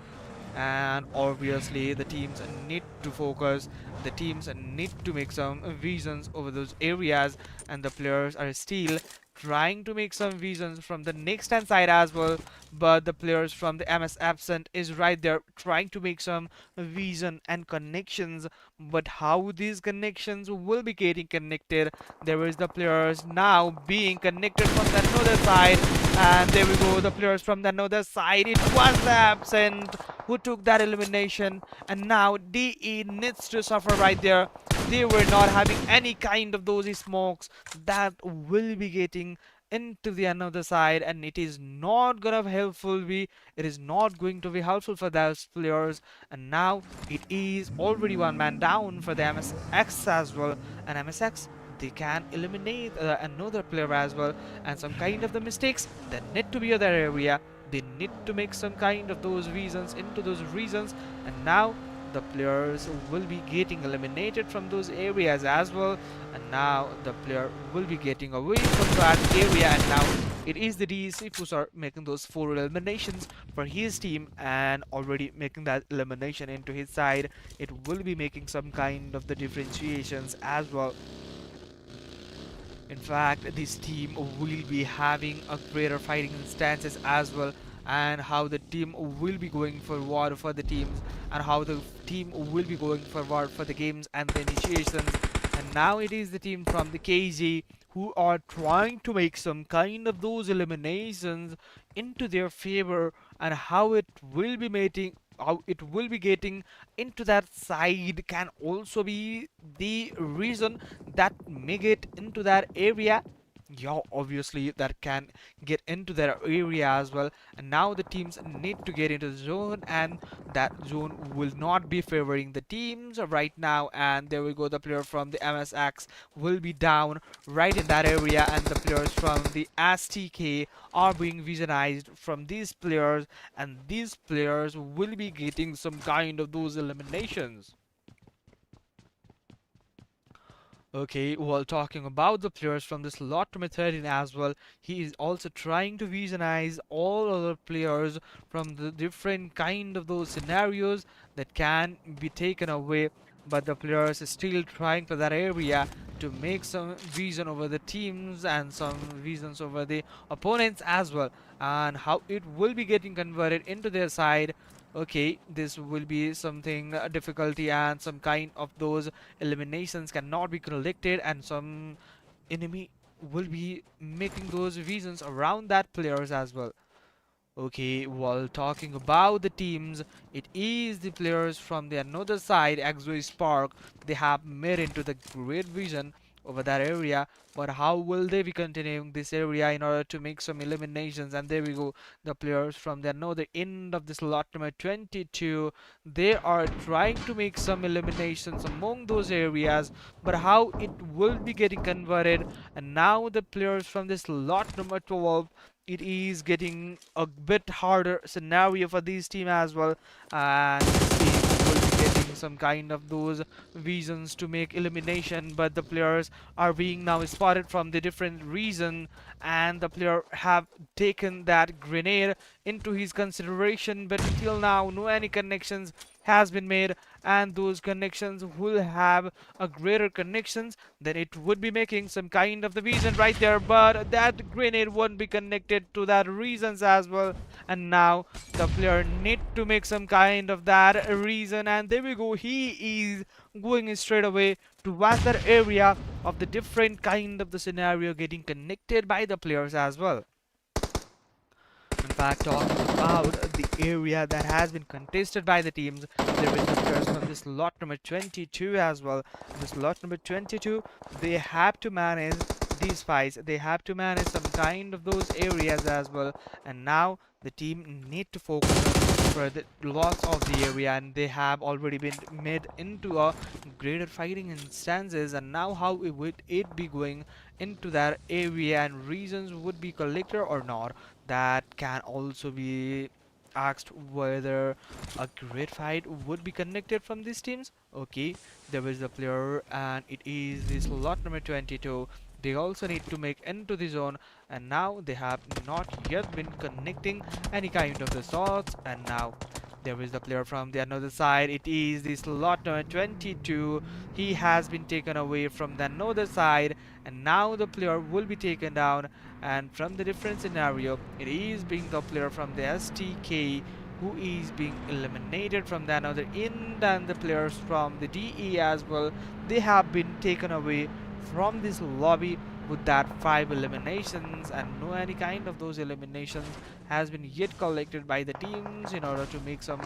And obviously the teams need to focus, the teams need to make some visions over those areas, and the players are still trying to make some visions from the next hand side as well. But the players from the MS absent is right there trying to make some vision and connections, but how these connections will be getting connected, there is the players now being connected from the another side. And there we go, the players from the another side, it was the absent who took that elimination, and now DE needs to suffer right there. They were not having any kind of those smokes that will be getting into the another side, and it is not gonna helpful be, it is not going to be helpful for those players. And now it is already one man down for the MSX as well, and MSX, they can eliminate another player as well, and some kind of the mistakes that need to be in that area, they need to make some kind of those reasons into those reasons. And now the players will be getting eliminated from those areas as well, and now the player will be getting away from that area. And now it is the DC who are making those 4 eliminations for his team, and already making that elimination into his side. It will be making some kind of the differentiations as well. In fact, this team will be having a greater fighting instances as well, and how the team will be going forward for the teams, and how the team will be going forward for the games and the initiations. And now it is the team from the KG who are trying to make some kind of those eliminations into their favor, and how it will be making, how it will be getting into that side can also be the reason that may get into that area. Yeah, obviously that can get into their area as well. And now the teams need to get into the zone, and that zone will not be favoring the teams right now. And there we go, the player from the MSX will be down right in that area, and the players from the STK are being visionized from these players, and these players will be getting some kind of those eliminations. Okay, while talking about the players from this lot number 13 as well, he is also trying to visionize all other players from the different kind of those scenarios that can be taken away. But the players is still trying for that area to make some vision over the teams and some visions over the opponents as well, and how it will be getting converted into their side. Okay, this will be something difficulty, and some kind of those eliminations cannot be collected, and some enemy will be making those visions around that players as well. Okay, while talking about the teams, it is the players from the another side, Exo Spark. They have made into the great vision over that area, but how will they be continuing this area in order to make some eliminations? And there we go, the players from the another end of this lot number 22. They are trying to make some eliminations among those areas, but how it will be getting converted? And now the players from this lot number 12, it is getting a bit harder scenario for this team as well, and this team will be getting some kind of those reasons to make elimination, but the players are being now spotted from the different reason, and the player have taken that grenade into his consideration, but until now no any connections has been made, and those connections will have a greater connections, then it would be making some kind of the vision right there, but that grenade won't be connected to that reasons as well, and now the player need to make some kind of that reason, and there we go, he is going straight away towards that area of the different kind of the scenario getting connected by the players as well. In fact, talking about the area that has been contested by the teams, there is the players from this lot number 22 as well. This lot number 22, they have to manage these fights. They have to manage some kind of those areas as well. And now the team need to focus for the loss of the area, and they have already been made into a greater fighting instances. And now how would it be going into that area, and reasons would be collected or not? That can also be asked whether a great fight would be connected from these teams. Okay, there is a player, and it is this lot number 22. They also need to make into the zone, and now they have not yet been connecting any kind of the shots, and now there is the player from the another side. It is this lot number 22. He has been taken away from the another side, and now the player will be taken down, and from the different scenario, it is being the player from the STK who is being eliminated from the another end, and the players from the DE as well, they have been taken away from this lobby with that 5 eliminations, and no any kind of those eliminations has been yet collected by the teams in order to make some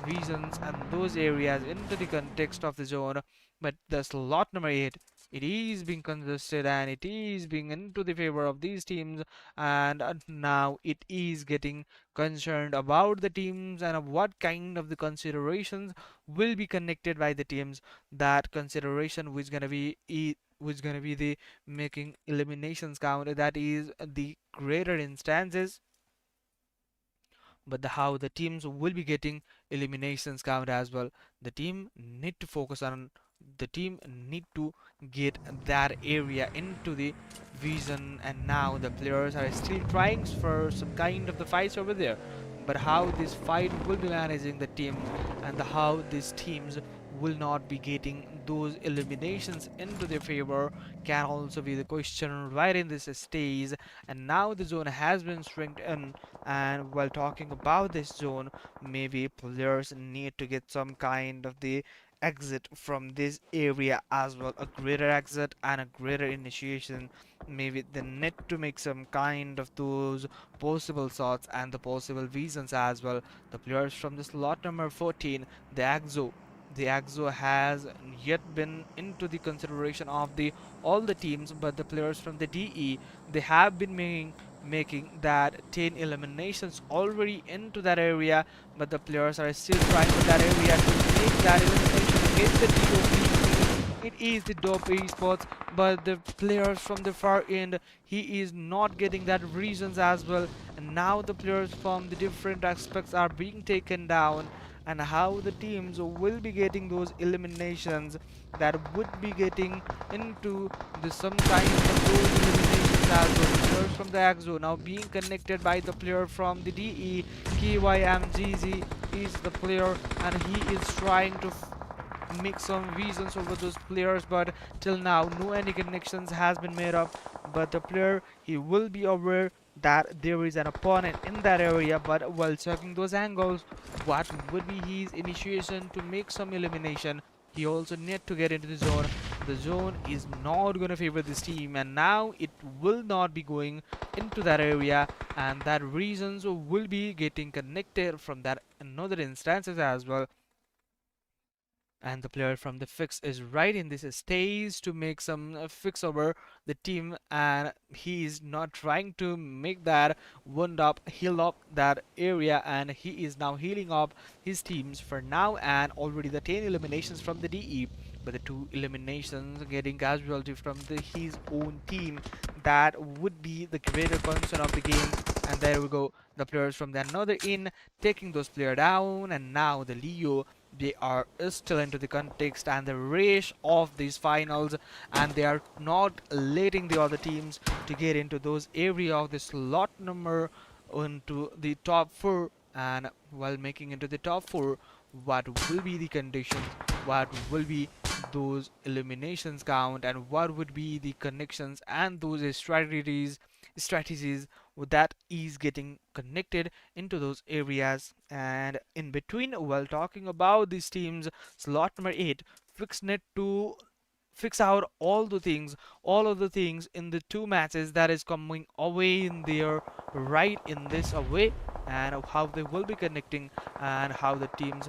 reasons and those areas into the context of the zone. But the slot number 8, it is being contested, and it is being into the favor of these teams, and now it is getting concerned about the teams and of what kind of the considerations will be connected by the teams. That consideration which gonna be the making eliminations count, that is the greater instances, but how the teams will be getting eliminations count as well. The team need to focus on, the team need to get that area into the vision, and now the players are still trying for some kind of the fights over there, but how this fight will be managing the teams, and how these teams will not be getting those eliminations into their favor can also be the question right in this stage. And now the zone has been shrinked in, and while talking about this zone, maybe players need to get some kind of the exit from this area as well, a greater exit and a greater initiation. Maybe they need to make some kind of those possible shots and the possible reasons as well. The players from this lot number 14, the Axo, has yet been into the consideration of the all the teams, but the players from the DE, they have been making that 10 eliminations already into that area, but the players are still trying for that area to make that elimination against the DOP. It is the dope esports, but the players from the far end, he is not getting that reasons as well, and now the players from the different aspects are being taken down, and how the teams will be getting those eliminations, that would be getting into the some kind of those eliminations as well. Players from the Axo now being connected by the player from the DE. KYMGZ is the player, and he is trying to make some reasons over those players, but till now no any connections has been made up. But the player, he will be aware that there is an opponent in that area, but while checking those angles, what would be his initiation to make some elimination, he also need to get into the zone. the zone is not going to favor this team, and now it will not be going into that area, and that reasons will be getting connected from that another instances as well. And the player from the fix is right in this stage to make some fix over the team, and he is not trying to make that wound up heal up that area, and he is now healing up his teams for now, and already the 10 eliminations from the DE, but the 2 eliminations getting casualty from his own team. That would be the greater concern of the game. And there we go, the players from the another in taking those players down, and now the Leo, they are still into the context and the race of these finals, and they are not letting the other teams to get into those area of the slot number into the top 4. And while making into the top 4, what will be the conditions, what will be those eliminations count, and what would be the connections and those strategies that is getting connected into those areas. And in between, while talking about these teams, slot number 8 fixnet to fix out all of the things in the 2 matches that is coming away in there right in this away, and how they will be connecting and how the teams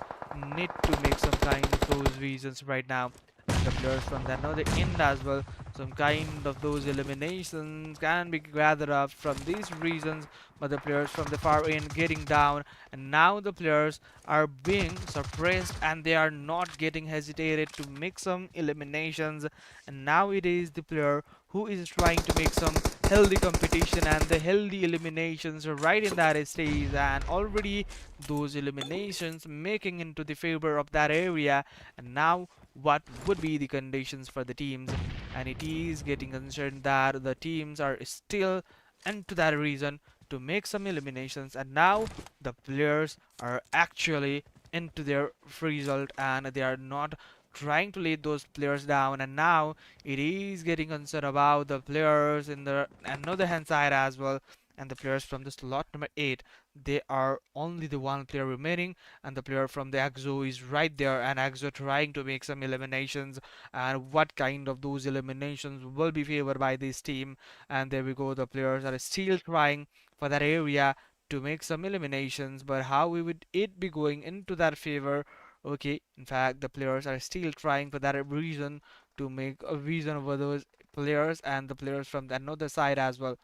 need to make some kind of those reasons right now. And the players from the another end as well, some kind of those eliminations can be gathered up from these reasons, but the players from the far end getting down, and now the players are being suppressed and they are not getting hesitated to make some eliminations. And now it is the player who is trying to make some healthy competition and the healthy eliminations right in that stage, and already those eliminations making into the favor of that area. And now what would be the conditions for the teams, and it is getting concerned that the teams are still into that reason to make some eliminations, and now the players are actually into their result and they are not trying to let those players down. And now it is getting concerned about the players in the another hand side as well, and the players from the slot number 8, they are only the one player remaining, and the player from the Axo is right there, and Axo trying to make some eliminations, and what kind of those eliminations will be favored by this team. And there we go, the players are still trying for that area to make some eliminations, but how would it be going into that favor? Okay, in fact the players are still trying for that reason to make a reason over those players, and the players from the another side as well,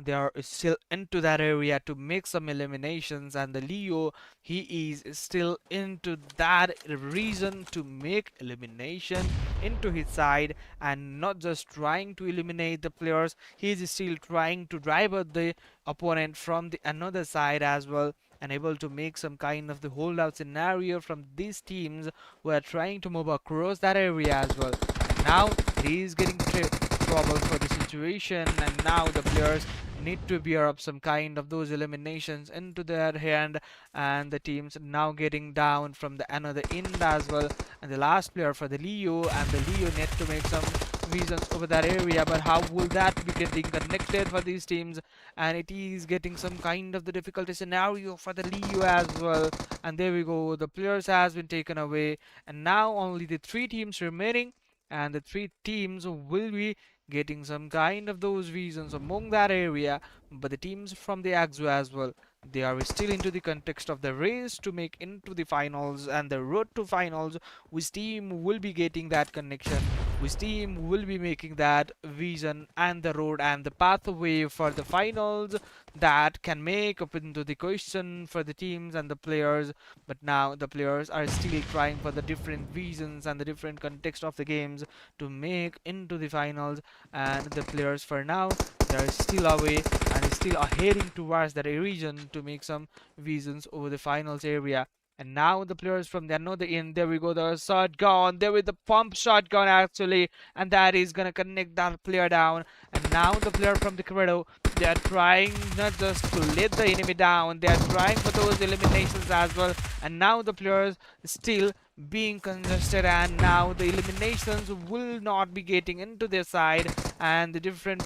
they are still into that area to make some eliminations. And the Leo, he is still into that reason to make elimination into his side, and not just trying to eliminate the players, he is still trying to drive out the opponent from the another side as well, and able to make some kind of the holdout scenario from these teams who are trying to move across that area as well. And now it is getting trouble for the situation, and now the players need to bear up some kind of those eliminations into their hand, and the teams now getting down from the another end as well. And the last player for the Leo, and the Leo need to make some reasons over that area, but how will that be getting connected for these teams? And it is getting some kind of the difficulty scenario for the Leo as well. And there we go, the players has been taken away, and now only the 3 teams remaining, and the 3 teams will be getting some kind of those reasons among that area. But the teams from the Axo as well, they are still into the context of the race to make into the finals and the road to finals. Which team will be getting that connection, which team will be making that vision and the road and the pathway for the finals, that can make up into the question for the teams and the players. But now the players are still trying for the different reasons and the different context of the games to make into the finals. And the players for now, they are still away and still are heading towards that region to make some visions over the finals area. And now the players from the another end, there we go, the shotgun, there with the pump shotgun actually, and that is gonna connect that player down. And now the player from the credo, they are trying not just to let the enemy down, they are trying for those eliminations as well. And now the players still being congested, and now the eliminations will not be getting into their side, and the different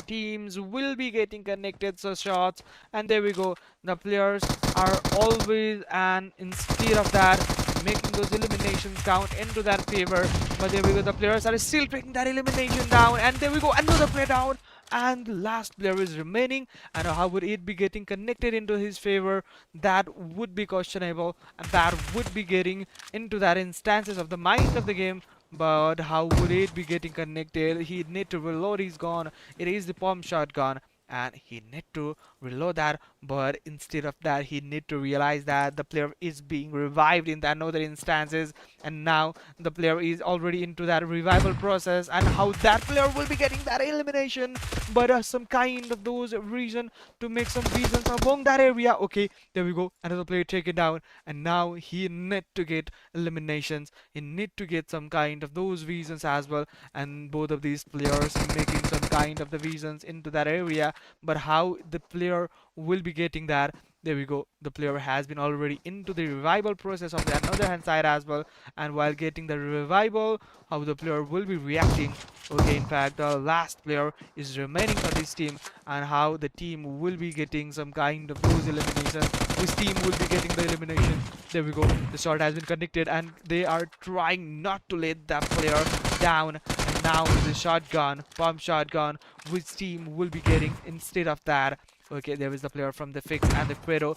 teams will be getting connected so shots. And there we go, the players are always, and instead of that, making those eliminations count into their favor. But there we go, the players are still taking that elimination down, and there we go, another player down, and the last player is remaining. And how would it be getting connected into his favor? That would be questionable, and that would be getting into that instances of the mind of the game. But how would it be getting connected? He need to reload his gun. It is the pump shotgun, and he need to reload that. But instead of that, he need to realize that the player is being revived in that other instances, and now the player is already into that revival process, and how that player will be getting that elimination. But some kind of those reason to make some reasons among that area. Okay, there we go, another player taken down, and now he need to get eliminations. He need to get some kind of those reasons as well, and both of these players making some kind of the reasons into that area. But how the player will be getting that? There we go, the player has been already into the revival process of the another hand side as well, and while getting the revival, how the player will be reacting. Okay, in fact, the last player is remaining for this team, and how the team will be getting some kind of those eliminations. Which team will be getting the elimination? There we go, the shot has been connected, and they are trying not to let that player down. And now the shotgun, pump shotgun, which team will be getting instead of that? Okay, there is the player from the fix and the credo,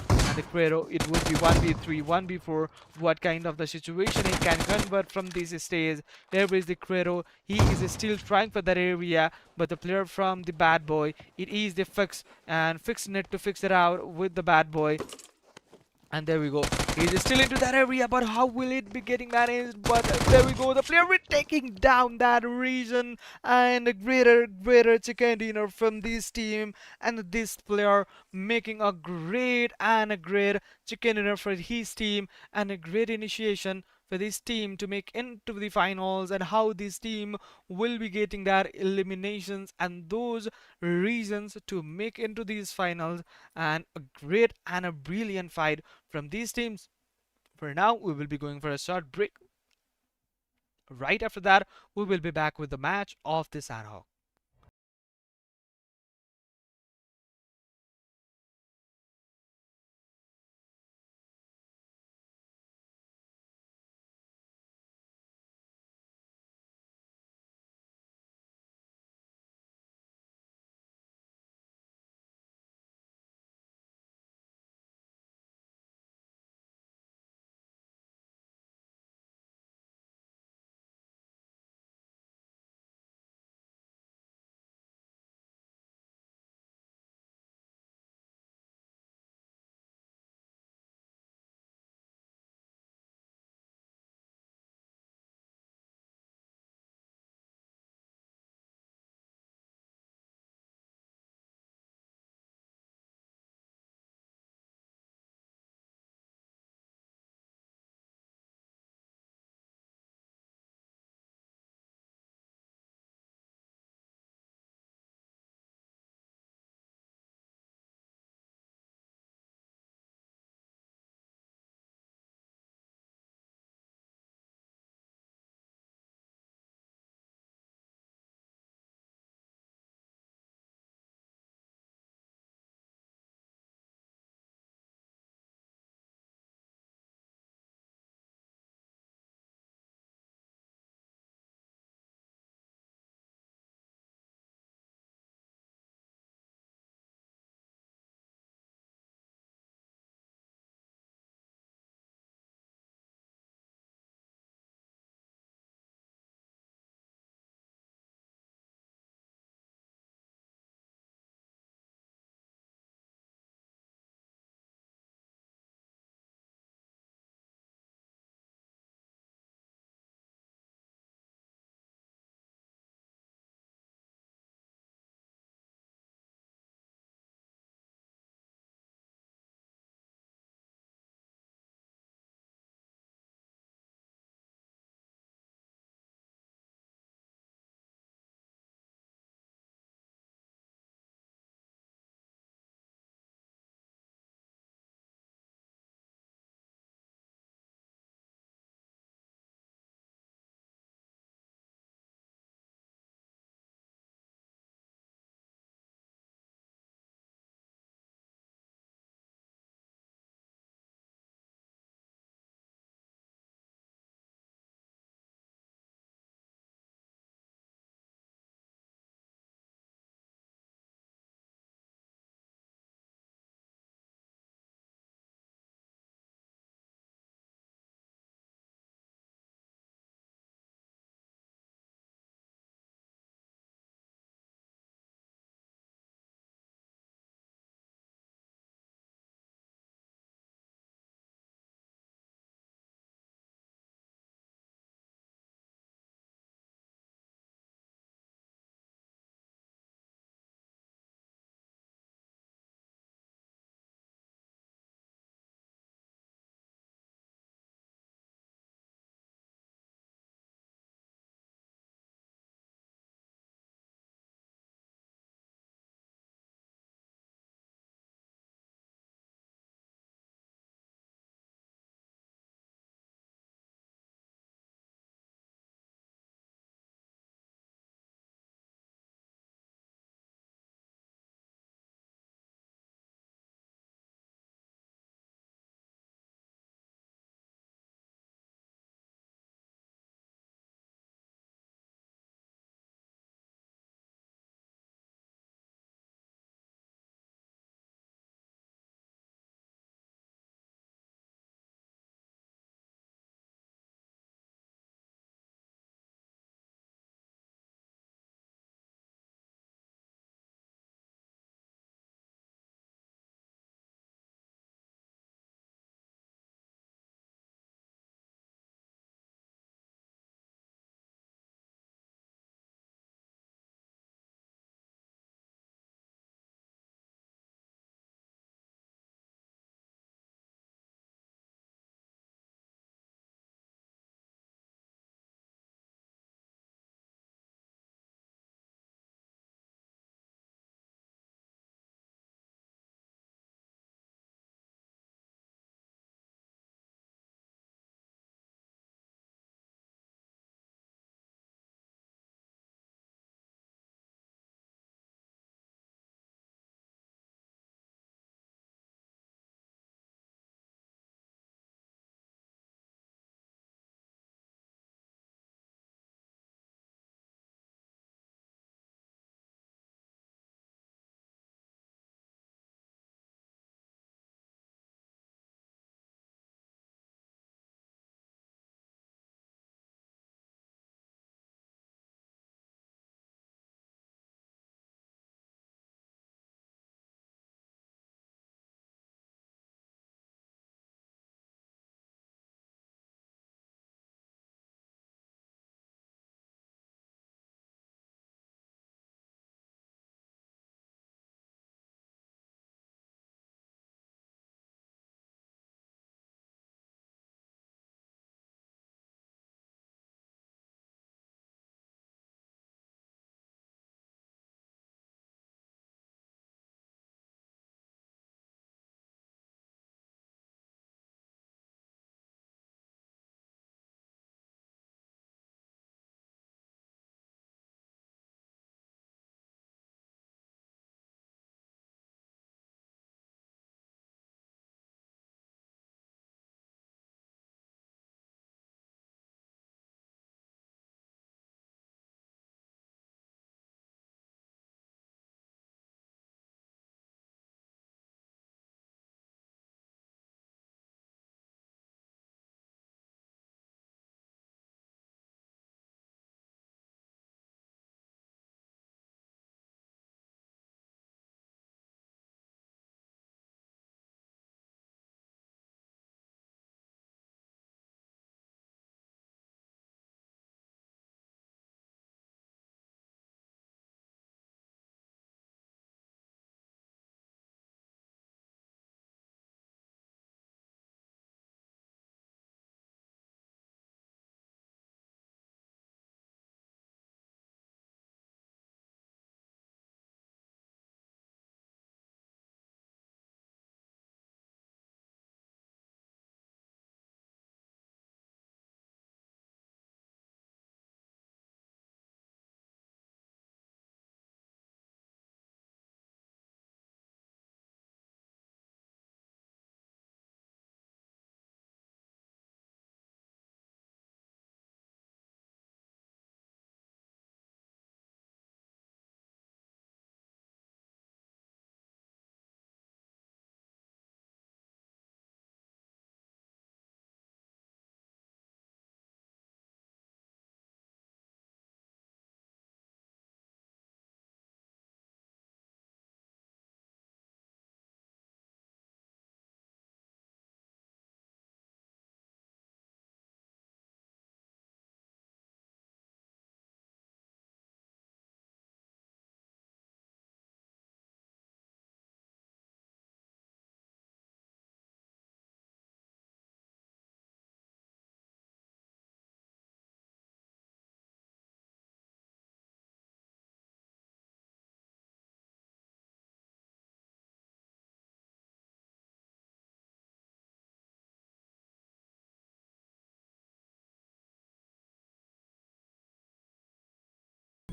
it would be 1v3, 1v4. What kind of the situation he can convert from this stage? There is the credo, he is still trying for that area, but the player from the bad boy, it is the fix, and fix need to fix it out with the bad boy. And there we go, he's still into that area, but how will it be getting managed? But there we go, the player is taking down that region, and a greater chicken dinner from this team, and this player making a great and a great chicken dinner for his team, and a great initiation for this team to make into the finals, and how this team will be getting that eliminations and those reasons to make into these finals, and a great and a brilliant fight from these teams. For now, we will be going for a short break. Right after that, we will be back with the match of this ad hoc.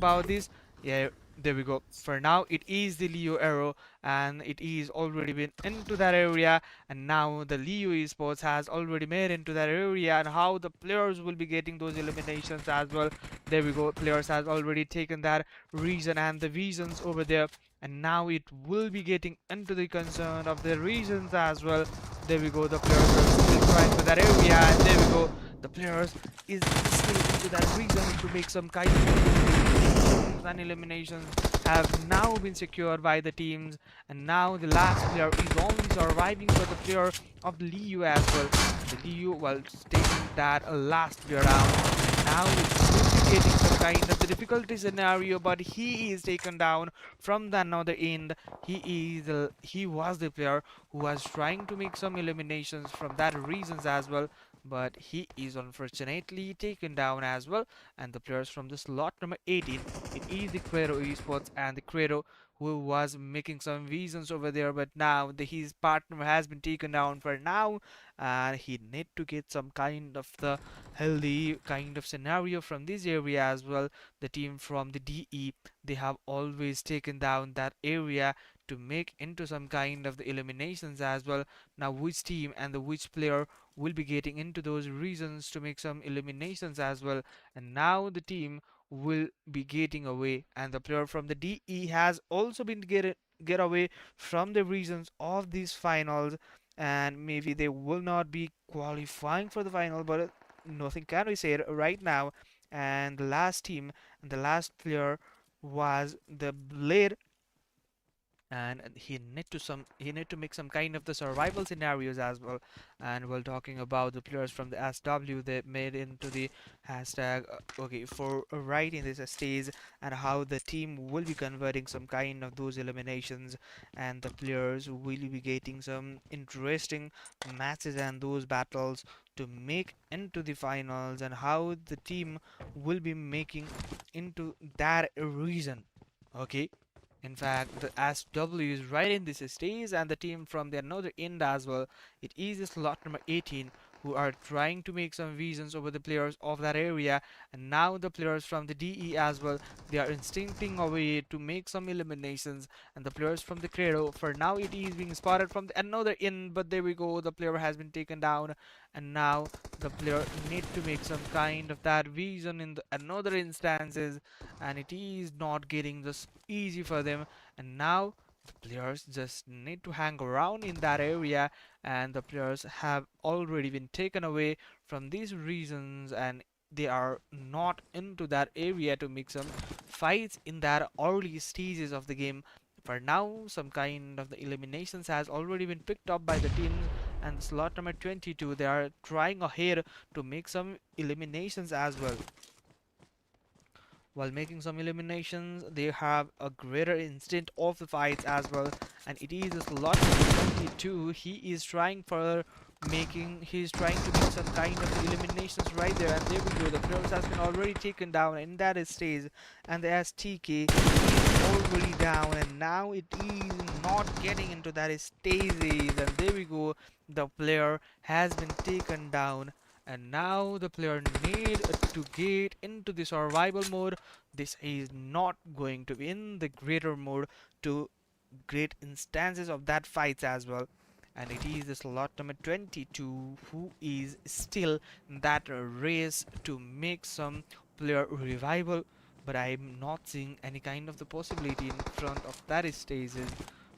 about this. Yeah, there we go. For now, it is the Leo arrow, and it is already been into that area, and now the Leo Esports has already made into that area, and how the players will be getting those eliminations as well. There we go. Players has already taken that region and the visions over there, and now it will be getting into the concern of the regions as well. There we go. The players are still trying for that area, and there we go. The players is still into that region to make some kind of eliminations, and eliminations have now been secured by the teams, and now the last player is only surviving for the player of the Liu as well. The Liu while taking that last player down, and now it's will be getting some kind of the difficulty scenario, but he is taken down from the another end. He was the player who was trying to make some eliminations from that reasons as well, but he is unfortunately taken down as well. And the players from the slot number 18, it is the Credo Esports, and the Credo who was making some visions over there, but now his partner has been taken down for now, and he need to get some kind of the healthy kind of scenario from this area as well. The team from the DE, they have always taken down that area to make into some kind of the eliminations as well. Now which team and the which player will be getting into those reasons to make some eliminations as well, and now the team will be getting away, and the player from the DE has also been get away from the reasons of these finals, and maybe they will not be qualifying for the final, but nothing can be said right now. And the last team and the last player was the Blade, and he need to make some kind of the survival scenarios as well. And while talking about the players from the SW, they made into the hashtag okay for writing this stage, and how the team will be converting some kind of those eliminations, and the players will be getting some interesting matches and those battles to make into the finals, and how the team will be making into that reason. Okay, in fact, the SW is right in this stage, and the team from the another end as well. It is the slot number 18 who are trying to make some visions over the players of that area, and now the players from the DE as well. They are instincting away to make some eliminations, and the players from the Credo. For now, it is being spotted from the another end, but there we go. The player has been taken down, and now the player need to make some kind of that vision in the another instances, and it is not getting this easy for them. And now the players just need to hang around in that area, and the players have already been taken away from these reasons, and they are not into that area to make some fights in that early stages of the game. For now, some kind of the eliminations has already been picked up by the teams, and slot number 22, they are trying ahead to make some eliminations as well. While making some eliminations, they have a greater instinct of the fights as well. And it is a slot 22. He's trying to make some kind of eliminations right there. And there we go. The players has been already taken down in that stage. And the STK is already down. And now it is not getting into that stages. And there we go. The player has been taken down, and now the player need to get into the survival mode. This is not going to be in the greater mode to great instances of that fights as well. And it is the slot number 22 who is still in that race to make some player revival, but I'm not seeing any kind of the possibility in front of that stages.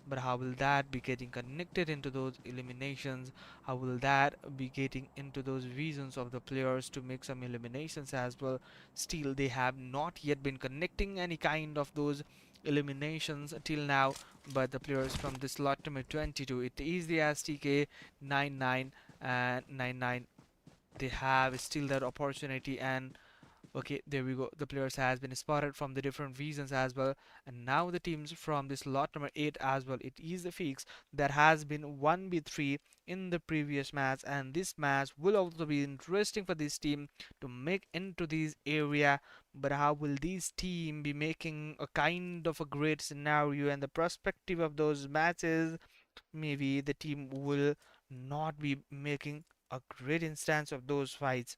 But how will that be getting connected into those eliminations? How will that be getting into those reasons of the players to make some eliminations as well? Still, they have not yet been connecting any kind of those eliminations till now. But the players from the slot number 22, it is the STK 99 and 99. They have still that opportunity, and okay, there we go. The players has been spotted from the different regions as well. And now the teams from this lot number 8 as well. It is the fix that has been 1v3 in the previous match. And this match will also be interesting for this team to make into this area. But how will this team be making a kind of a great scenario and the perspective of those matches? Maybe the team will not be making a great instance of those fights.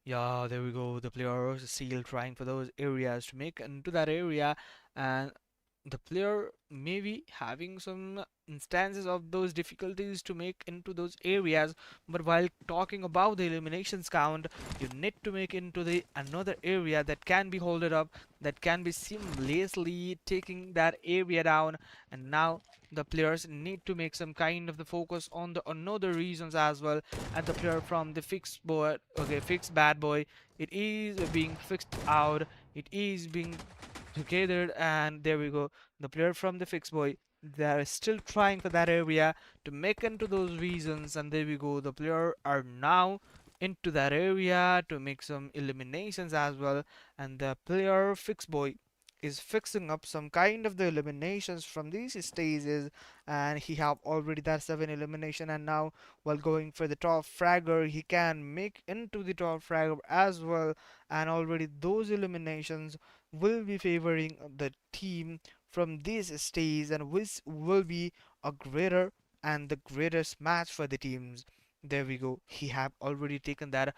Yeah, there we go. The players still trying for those areas to make into that area, and the player may be having some instances of those difficulties to make into those areas. But while talking about the eliminations count, you need to make into the another area that can be holded up, that can be seamlessly taking that area down. And now the players need to make some kind of the focus on the another reasons as well. And the player from the fixed boy, okay, fixed bad boy, it is being fixed out, it is being together, and there we go. The player from the fixed boy, they are still trying for that area to make into those reasons, and there we go. The player are now into that area to make some eliminations as well, and the player fixed boy is fixing up some kind of the eliminations from these stages, and he have already that 7 elimination, and now while going for the top fragger he can make into the top fragger as well, and already those eliminations will be favoring the team from this stage, and which will be a greater and the greatest match for the teams. There we go. He have already taken that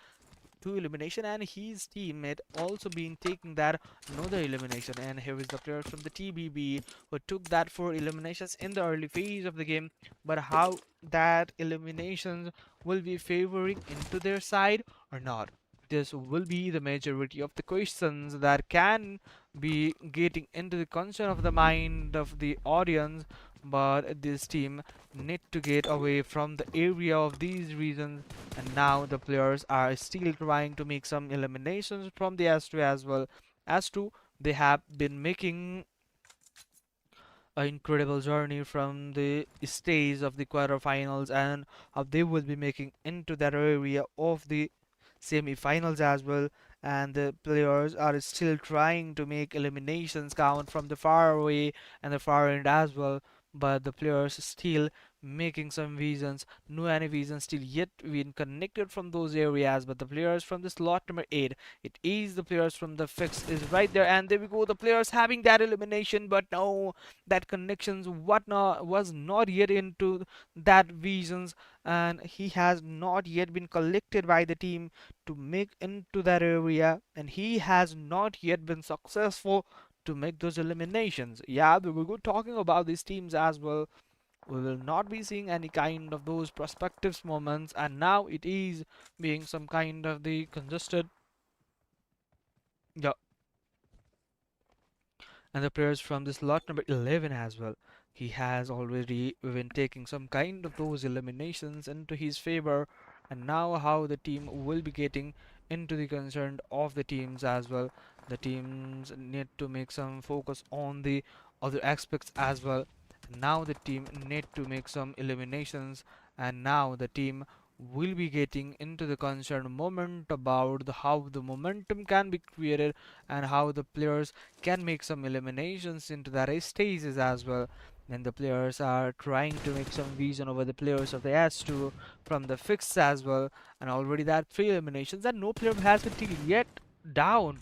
2 elimination, and his teammate also been taking that another elimination. And here is the player from the TBB who took that 4 eliminations in the early phase of the game. But how that eliminations will be favoring into their side or not? This will be the majority of the questions that can be getting into the concern of the mind of the audience. But this team need to get away from the area of these reasons, and now the players are still trying to make some eliminations from the S2 as well. S2, they have been making an incredible journey from the stage of the quarterfinals, and how they will be making into that area of the semi-finals as well. And the players are still trying to make eliminations count from the far away and the far end as well. But the players still making some visions, no any visions still yet been connected from those areas. But the players from the slot number 8, it is the players from the fix is right there, and there we go. The players having that elimination, but no, that connections what not was not yet into that visions, and he has not yet been collected by the team to make into that area, and he has not yet been successful to make those eliminations. Yeah, we will go talking about these teams as well. We will not be seeing any kind of those perspectives moments, and now it is being some kind of the congested. Yeah, and the players from this lot number 11 as well. He has already been taking some kind of those eliminations into his favor, and now how the team will be getting into the concern of the teams as well. The teams need to make some focus on the other aspects as well. Now the team need to make some eliminations, and now the team will be getting into the concern moment about how the momentum can be created, and how the players can make some eliminations into the race stages as well. And the players are trying to make some vision over the players of the S2 from the fix as well. And already that 3 eliminations, and no player has been till yet down.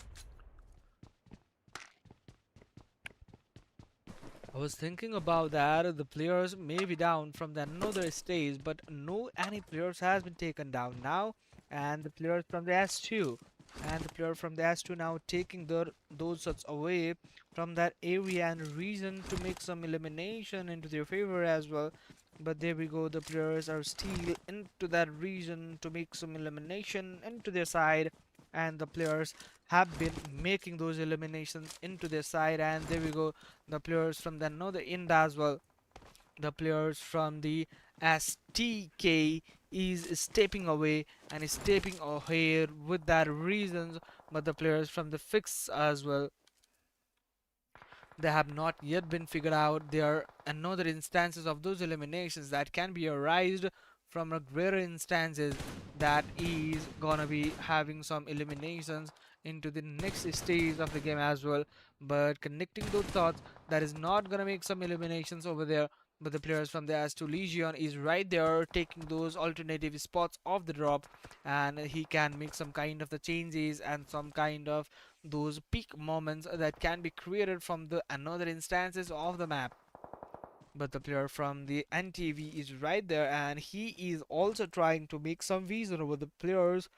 I was thinking about that. The players may be down from the another stage, but no any players has been taken down now. And the players from the S2, and the player from the S2 now taking those shots away from that area and reason to make some elimination into their favor as well. But there we go. The players are still into that region to make some elimination into their side, and the players have been making those eliminations into their side. And there we go. The players from the another end as well. The players from the STK is stepping away and is stepping ahead with that reasons. But the players from the fix as well, they have not yet been figured out. There are another instances of those eliminations that can be arised from a greater instances that is gonna be having some eliminations into the next stage of the game as well. But connecting those thoughts, that is not gonna make some eliminations over there. But the players from the S2 Legion is right there taking those alternative spots of the drop, and he can make some kind of the changes and some kind of those peak moments that can be created from the another instances of the map. But the player from the NTV is right there, and he is also trying to make some vision over the players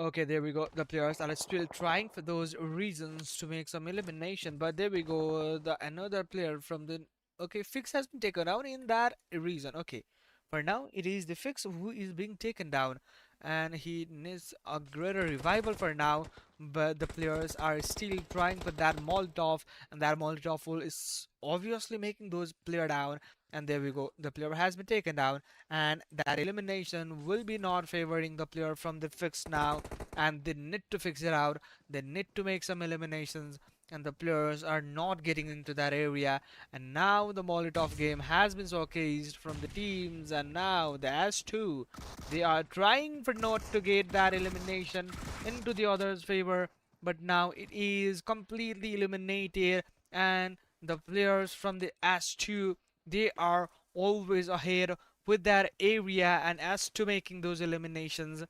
Okay, there we go. The players are still trying for those reasons to make some elimination, but there we go. The another player from the okay fix has been taken down in that reason. Okay, for now it is the fix who is being taken down, and he needs a greater revival for now. But the players are still trying for that Molotov, and that Molotov will is obviously making those player down. And there we go. The player has been taken down, and that elimination will be not favoring the player from the fix now, and they need to fix it out. They need to make some eliminations, and the players are not getting into that area. And now the Molotov game has been showcased from the teams, and now the S2, they are trying for not to get that elimination into the other's favor, but now it is completely eliminated. And the players from the S2, they are always ahead with that area, and as to making those eliminations,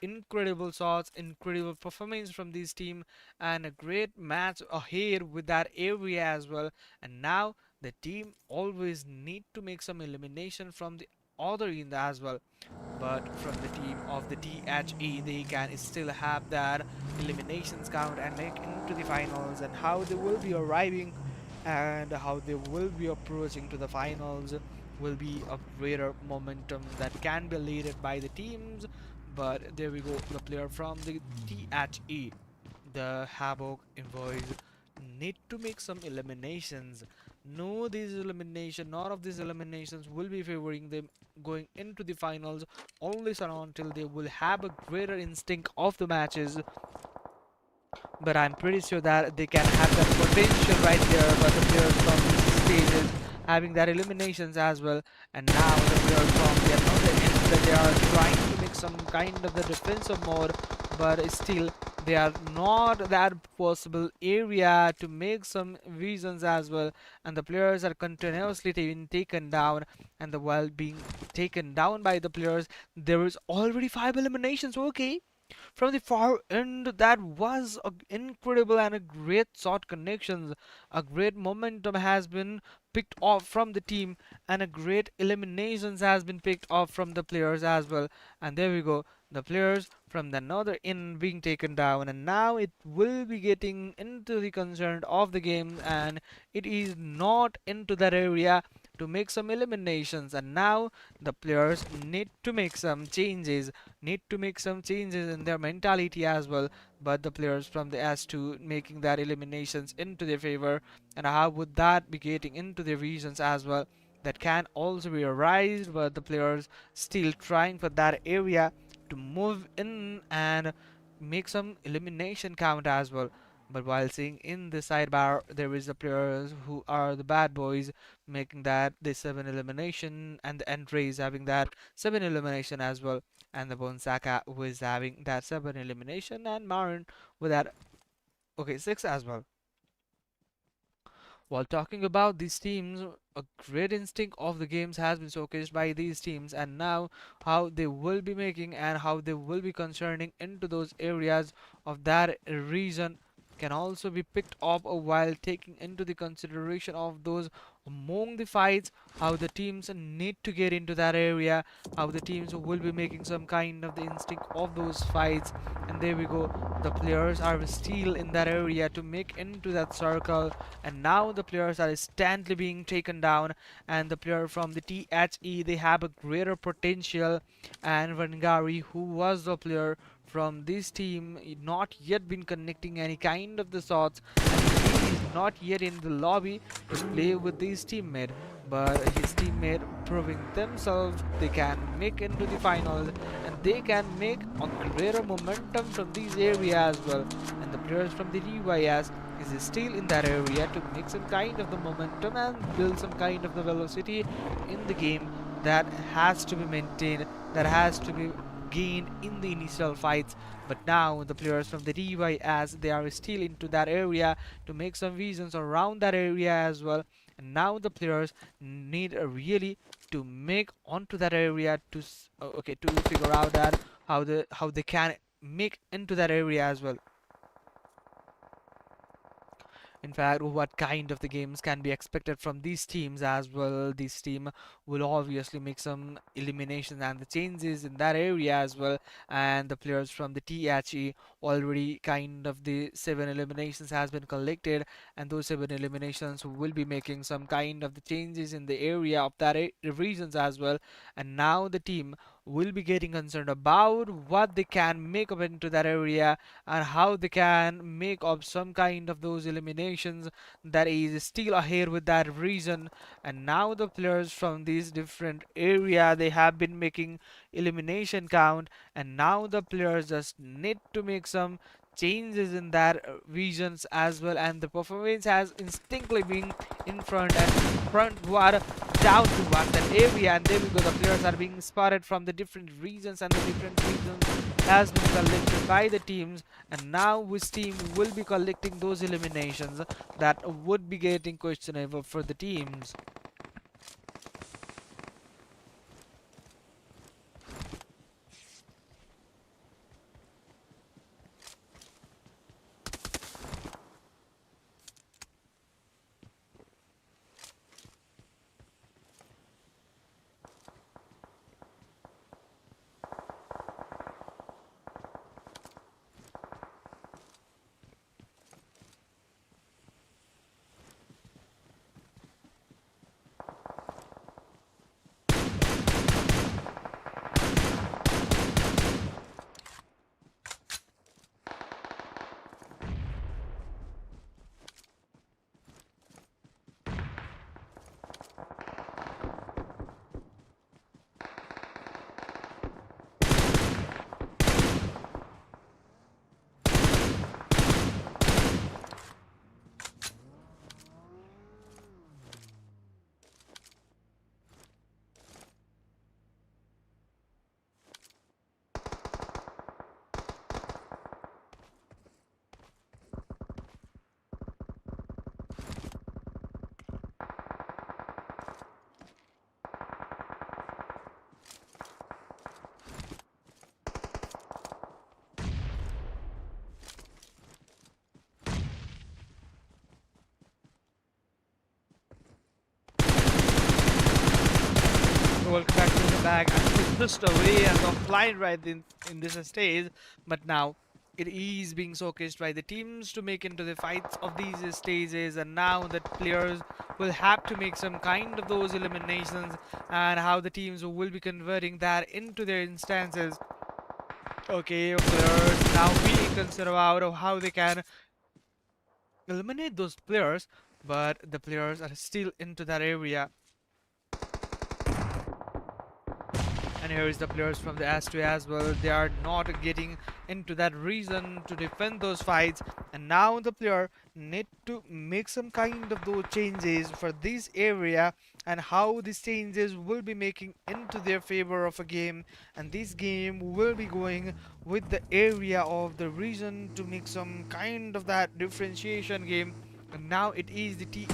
incredible shots, incredible performance from this team, and a great match ahead with that area as well. And now the team always need to make some elimination from the other end as well, but from the team of the THE, they can still have that eliminations count and make into the finals, and how they will be arriving and how they will be approaching to the finals will be a greater momentum that can be led by the teams. But there we go, the player from the THE, the Havoc Envoys, need to make some eliminations. No, these elimination, none of these eliminations will be favoring them going into the finals, only and until they will have a greater instinct of the matches. But I'm pretty sure that they can have that potential right there. But the players from these stages having that eliminations as well, and now the players from the other end that they are trying to make some kind of the defensive mode, but still they are not that possible area to make some reasons as well. And the players are continuously being taken down, and the while being taken down by the players, there is already 5 eliminations. Okay, from the far end, that was a incredible and a great shot connections. A great momentum has been picked off from the team, and a great eliminations has been picked off from the players as well. And there we go, the players from the another end being taken down, and now it will be getting into the concern of the game, and it is not into that area to make some eliminations. And now the players need to make some changes in their mentality as well. But the players from the S2 making that eliminations into their favor, and how would that be getting into their regions as well, that can also be arised. But the players still trying for that area to move in and make some elimination count as well. But while seeing in the sidebar, there is the players who are the bad boys making that the 7 elimination, and the entries having that 7 elimination as well, and the Bonsaka was having that 7 elimination, and Marin with that okay 6 as well. While talking about these teams, a great instinct of the games has been showcased by these teams, and now how they will be making and how they will be concerning into those areas of that region can also be picked up while taking into the consideration of those among the fights, how the teams need to get into that area, how the teams will be making some kind of the instinct of those fights. And there we go, the players are still in that area to make into that circle, and now the players are instantly being taken down. And the player from the THE, they have a greater potential, and Vangari, who was the player from this team, not yet been connecting any kind of the shots, and he is not yet in the lobby to play with his teammate. But his teammate proving themselves, they can make into the finals, and they can make a greater momentum from these areas as well. And the players from the DYS is still in that area to make some kind of the momentum and build some kind of the velocity in the game that has to be maintained, that has to be gained in the initial fights. But now the players from the DYS, they are still into that area to make some visions around that area as well. And now the players need really to make onto that area to okay, to figure out that how they can make into that area as well. in fact what kind of the games can be expected from these teams as well. This team will obviously make some elimination and the changes in that area as well, and the players from the THE already kind of the 7 eliminations has been collected, and those 7 eliminations will be making some kind of the changes in the area of that regions as well. And now the team will be getting concerned about what they can make up into that area and how they can make up some kind of those eliminations that is still ahead with that region. And now the players from these different area, they have been making elimination count, and now the players just need to make some changes in that regions as well, and the performance has instinctively been in front and frontward down towards that area. And there we go, the players are being spotted from the different regions, and the different regions has been collected by the teams, and now which team will be collecting those eliminations that would be getting questionable for the teams. Welcome back to the bag. I'm just away and offline right in this stage, but now it is being showcased by the teams to make into the fights of these stages, and now that players will have to make some kind of those eliminations, and how the teams will be converting that into their instances. Okay, players now being concerned about how they can eliminate those players, but the players are still into that area. And here is the players from the S2 as well. They are not getting into that reason to defend those fights, and now the player need to make some kind of those changes for this area, and how these changes will be making into their favor of a game. And this game will be going with the area of the region to make some kind of that differentiation game. And now it is the THE.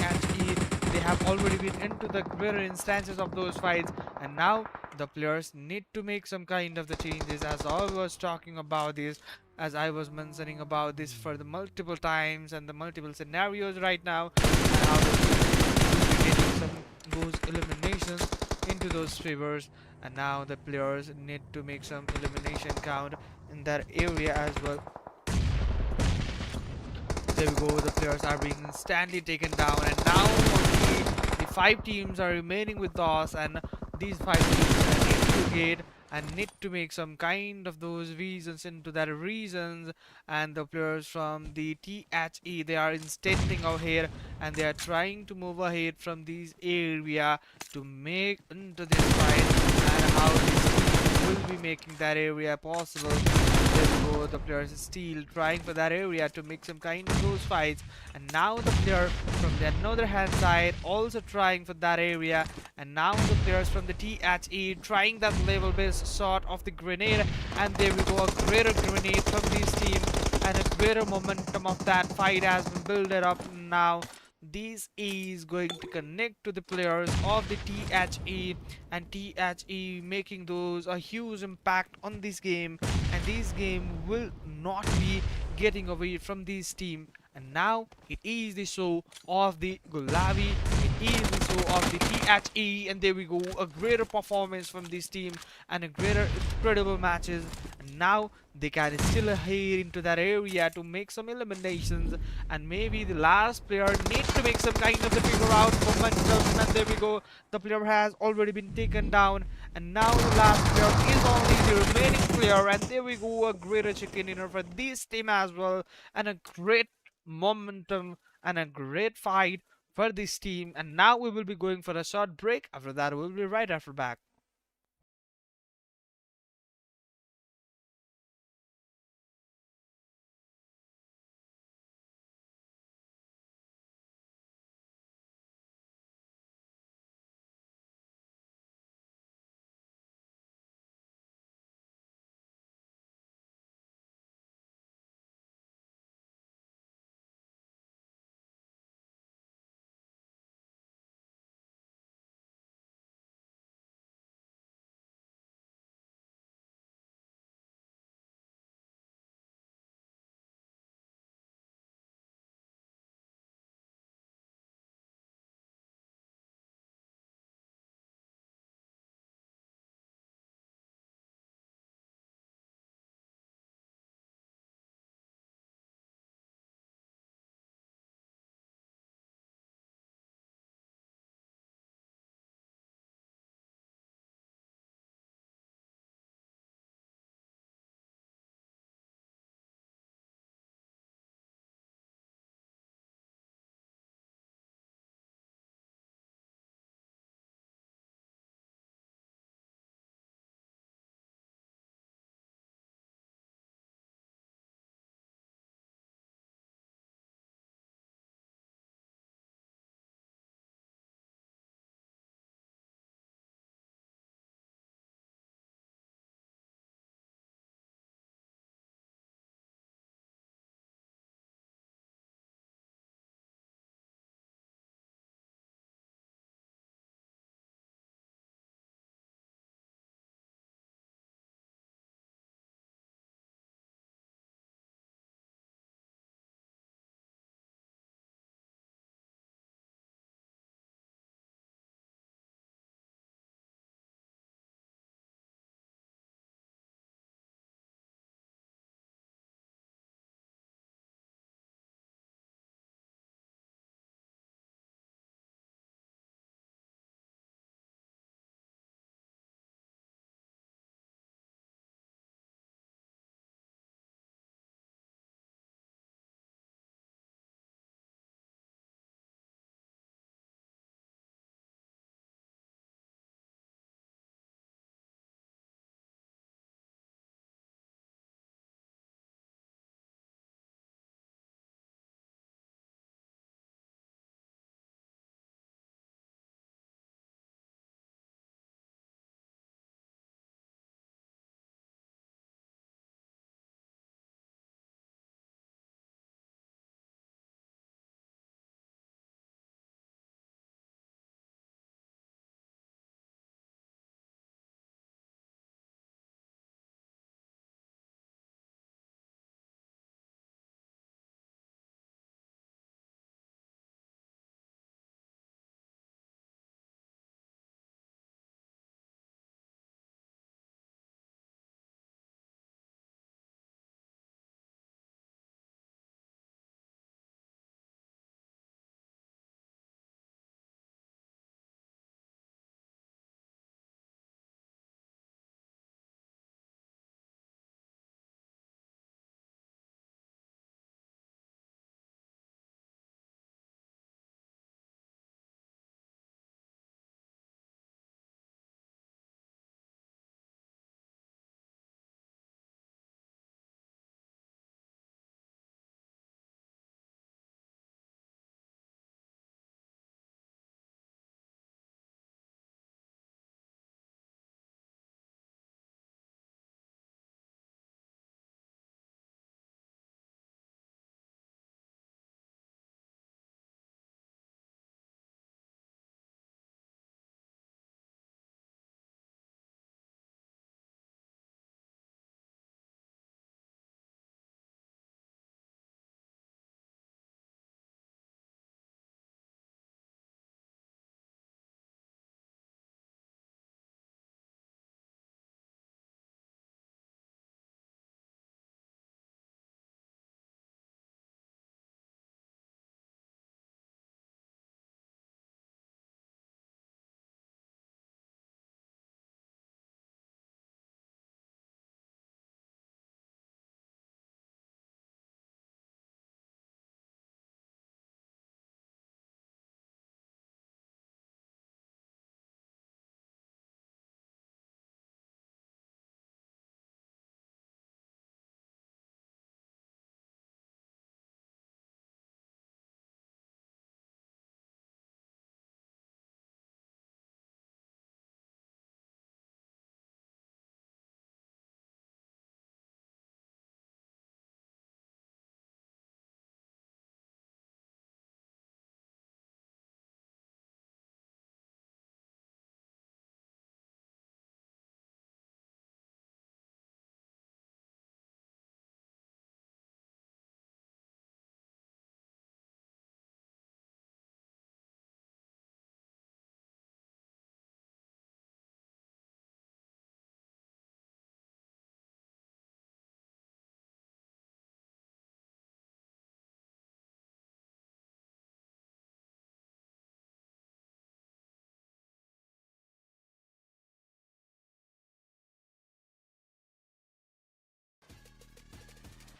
They have already been into the greater instances of those fights, and now the players need to make some kind of the changes, as I was talking about this, as I was mentioning about this for the multiple times and the multiple scenarios right now, and how the players will be getting some those eliminations into those favors. And now the players need to make some elimination count in that area as well. There we go, the players are being instantly taken down, and now only the 5 teams are remaining with us, and these 5 teams need to get and need to make some kind of those reasons into that reasons. And the players from the THE, they are instanting out here, and they are trying to move ahead from this area to make into this fight, and how this team will be making that area possible. There we go, the players still trying for that area to make some kind of those fights, and now the player from the another hand side also trying for that area, and now the players from the THE trying that level based shot of the grenade, and there we go, a greater grenade from this team, and a greater momentum of that fight has been built up. Now this is going to connect to the players of the THE, and THE making those a huge impact on this game, and this game will not be getting away from this team. And now it is the show of the Gulabi. It is the show of the THE. And there we go. A greater performance from this team and a greater incredible matches. And now they can still head into that area to make some eliminations. And maybe the last player needs to make some kind of a figure out momentum. And there we go. The player has already been taken down. And now the last player is only the remaining player. And there we go. A greater chicken dinner for this team as well. And a great momentum and a great fight for this team. And now we will be going for a short break. After that, we'll be right after back.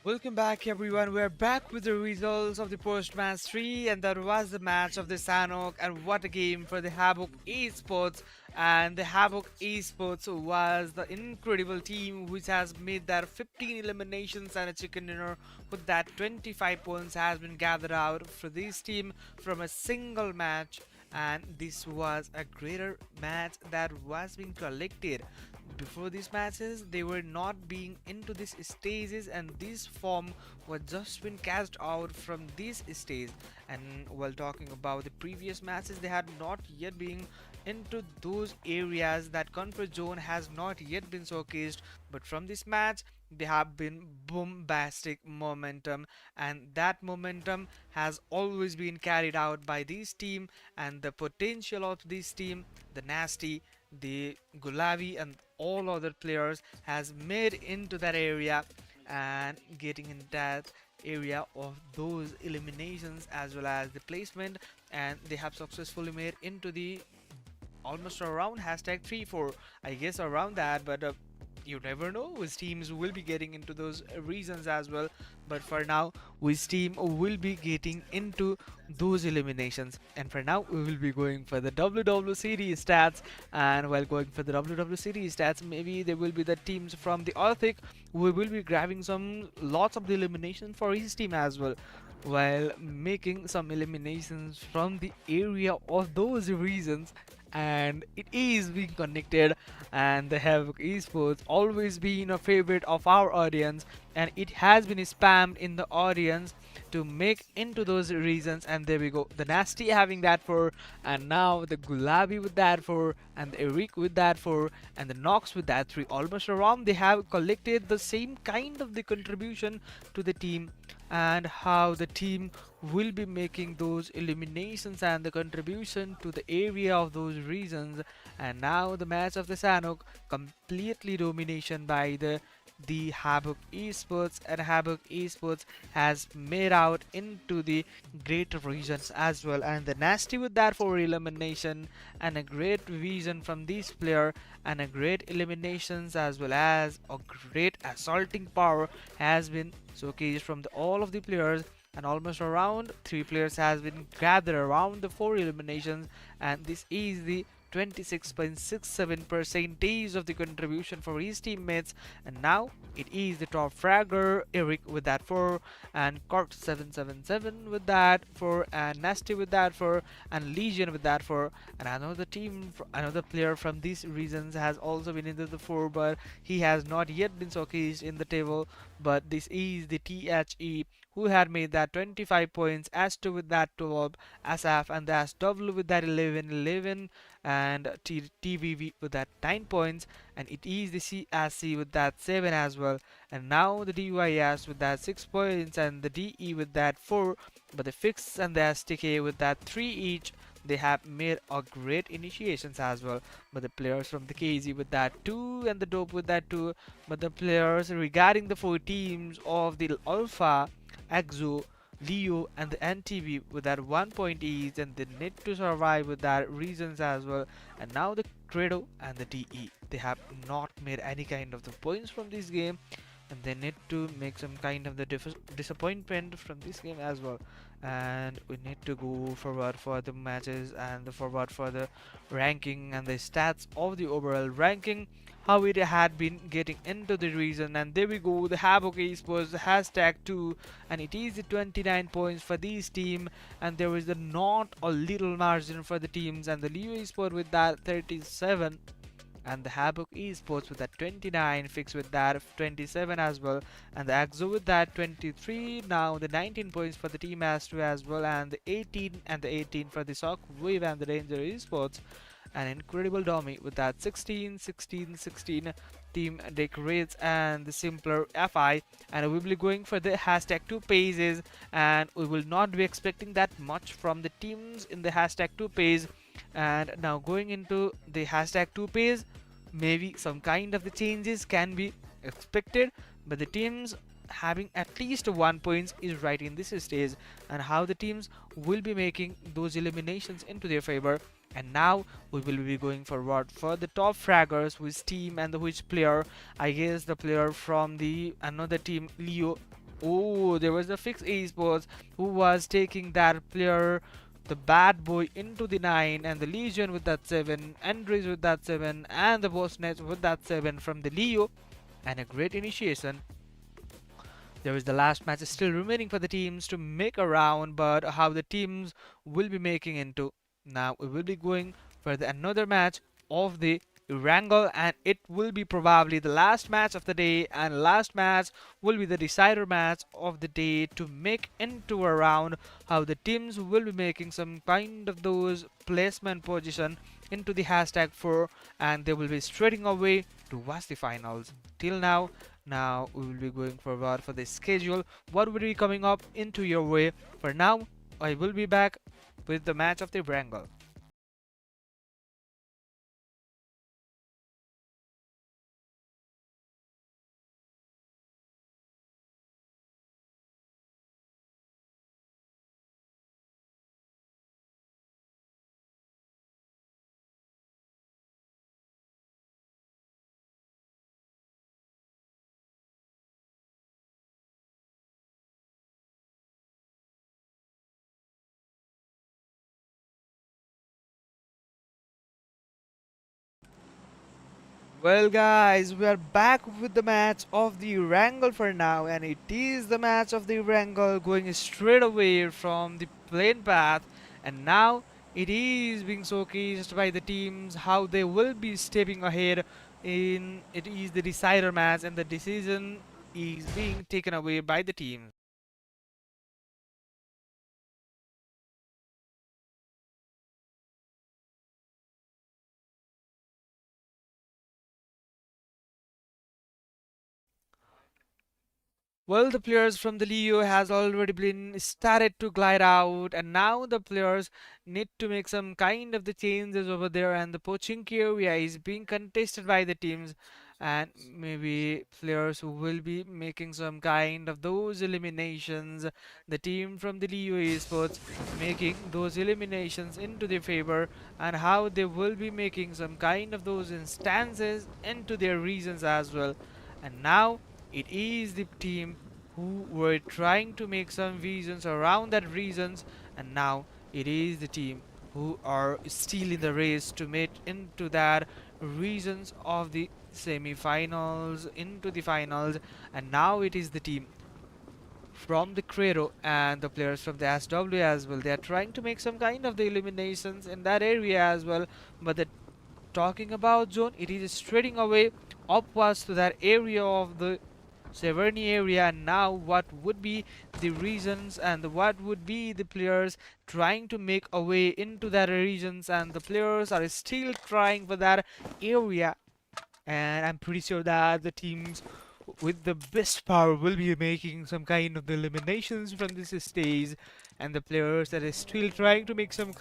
Welcome back, everyone. We're back with the results of the post match 3, and that was the match of the Sanok. And what a game for the Havoc Esports! And the Havoc Esports was the incredible team which has made their 15 eliminations and a chicken dinner. With that, 25 points has been gathered out for this team from a single match. And this was a greater match that was being collected. Before these matches, they were not being into these stages, and this form was just been cast out from this stage. And while talking about the previous matches, they had not yet been into those areas. That comfort zone has not yet been showcased, but from this match they have been bombastic momentum, and that momentum has always been carried out by this team. And the potential of this team, the nasty, the Gulavi, and all other players has made into that area, and getting in that area of those eliminations as well as the placement, and they have successfully made into the almost around hashtag 3-4, I guess around that. But you never know which teams will be getting into those reasons as well. But for now, which team will be getting into those eliminations. And for now, we will be going for the WWCD stats. And while going for the WWCD stats, maybe there will be the teams from the Arctic. We will be grabbing some lots of the elimination for his team as well, while making some eliminations from the area of those regions. And it is being connected, and the Havoc Esports always been a favorite of our audience, and it has been spammed in the audience to make into those reasons. And there we go, the Nasty having that for, and now the Gulabi with that for, and the Eric with that for, and the Nox with that 3. Almost around they have collected the same kind of the contribution to the team, and how the team will be making those eliminations and the contribution to the area of those regions. And now the match of the Sanok, completely domination by the Havoc Esports, and Havoc Esports has made out into the great regions as well. And the Nasty with that for elimination, and a great vision from this player, and a great eliminations as well as a great assaulting power has been showcased from all of the players. And almost around 3 players has been gathered around the 4 eliminations, and this is the 26.67 percentage of the contribution for his teammates. And now it is the top fragger Eric with that 4, and Cort 777 with that 4, and Nasty with that 4, and Legion with that 4. And another team, another player from these regions has also been into the 4, but he has not yet been showcased in the table. But this is the THE who had made that 25 points, As2 with that 12, Asaf and the SW with that 11, and TVV with that 9 points, and it is the CSC with that 7 as well. And now the DYS with that 6 points, and the DE with that 4, but the Fix and the STK with that 3 each. They have made a great initiations as well. But the players from the KZ with that 2, and the Dope with that 2. But the players regarding the 4 teams of the Alpha, Exo, Leo, and the NTV with that 1 point each, and they need to survive with that reasons as well. And now the Credo and the DE, they have not made any kind of the points from this game, and they need to make some kind of the disappointment from this game as well. And we need to go forward for the matches, and the forward for the ranking and the stats of the overall ranking, how it had been getting into the region. And there we go, the Havoc Esports hashtag 2, and it is the 29 points for this team, and there is the not a little margin for the teams, and the Leo Esport with that 37, and the Havoc Esports with that 29, Fix with that 27 as well, and the Axo with that 23. Now the 19 points for the team as 2 as well, and the 18 and the 18 for the Sock Wave and the Ranger Esports, and Incredible Domi with that 16, 16, 16. Team Dracarys and the Simpler Fi, and we will be going for the hashtag 2 pages, and we will not be expecting that much from the teams in the hashtag 2 page. And now going into the hashtag 2 page, maybe some kind of the changes can be expected, but the teams having at least 1 point is right in this stage, and how the teams will be making those eliminations into their favor. And now we will be going forward for the top fraggers, which team and which player. I guess the player from the another team, Leo, Oh, there was the fixed Esports who was taking that player, the bad boy, into the 9, and the Legion with that 7, Andres with that 7, and the Bosnets with that 7 from the Leo, and a great initiation. There is the last match still remaining for the teams to make a round, but how the teams will be making into. Now we will be going for another match of the Wrangle, and it will be probably the last match of the day, and last match will be the decider match of the day to make into a round. How the teams will be making some kind of those placement position into the hashtag 4, and they will be straighting away towards the finals. Till now we will be going forward for the schedule. What will be coming up into your way? For now, I will be back with the match of the Wrangle. Well, guys, we are back with the match of the Wrangle for now, and it is the match of the Wrangle going straight away from the plane path, and now it is being showcased by the teams how they will be stepping ahead in it is the decider match, and the decision is being taken away by the team. Well, the players from the Leo has already been started to glide out, and now the players need to make some kind of the changes over there, and the Pochinki area is being contested by the teams, and maybe players who will be making some kind of those eliminations. The team from the Leo Esports making those eliminations into their favor, and how they will be making some kind of those instances into their regions as well. And now it is the team who were trying to make some visions around that reasons, and now it is the team who are still in the race to make into that regions of the semi-finals into the finals. And now it is the team from the credo and the players from the SW as well. They are trying to make some kind of the eliminations in that area as well, but the talking about zone, it is straighting away upwards to that area of the Severny area. And now what would be the reasons, and what would be the players trying to make a way into that regions, and the players are still trying for that area, and I'm pretty sure that the teams with the best power will be making some kind of the eliminations from this stage, and the players that are still trying to make some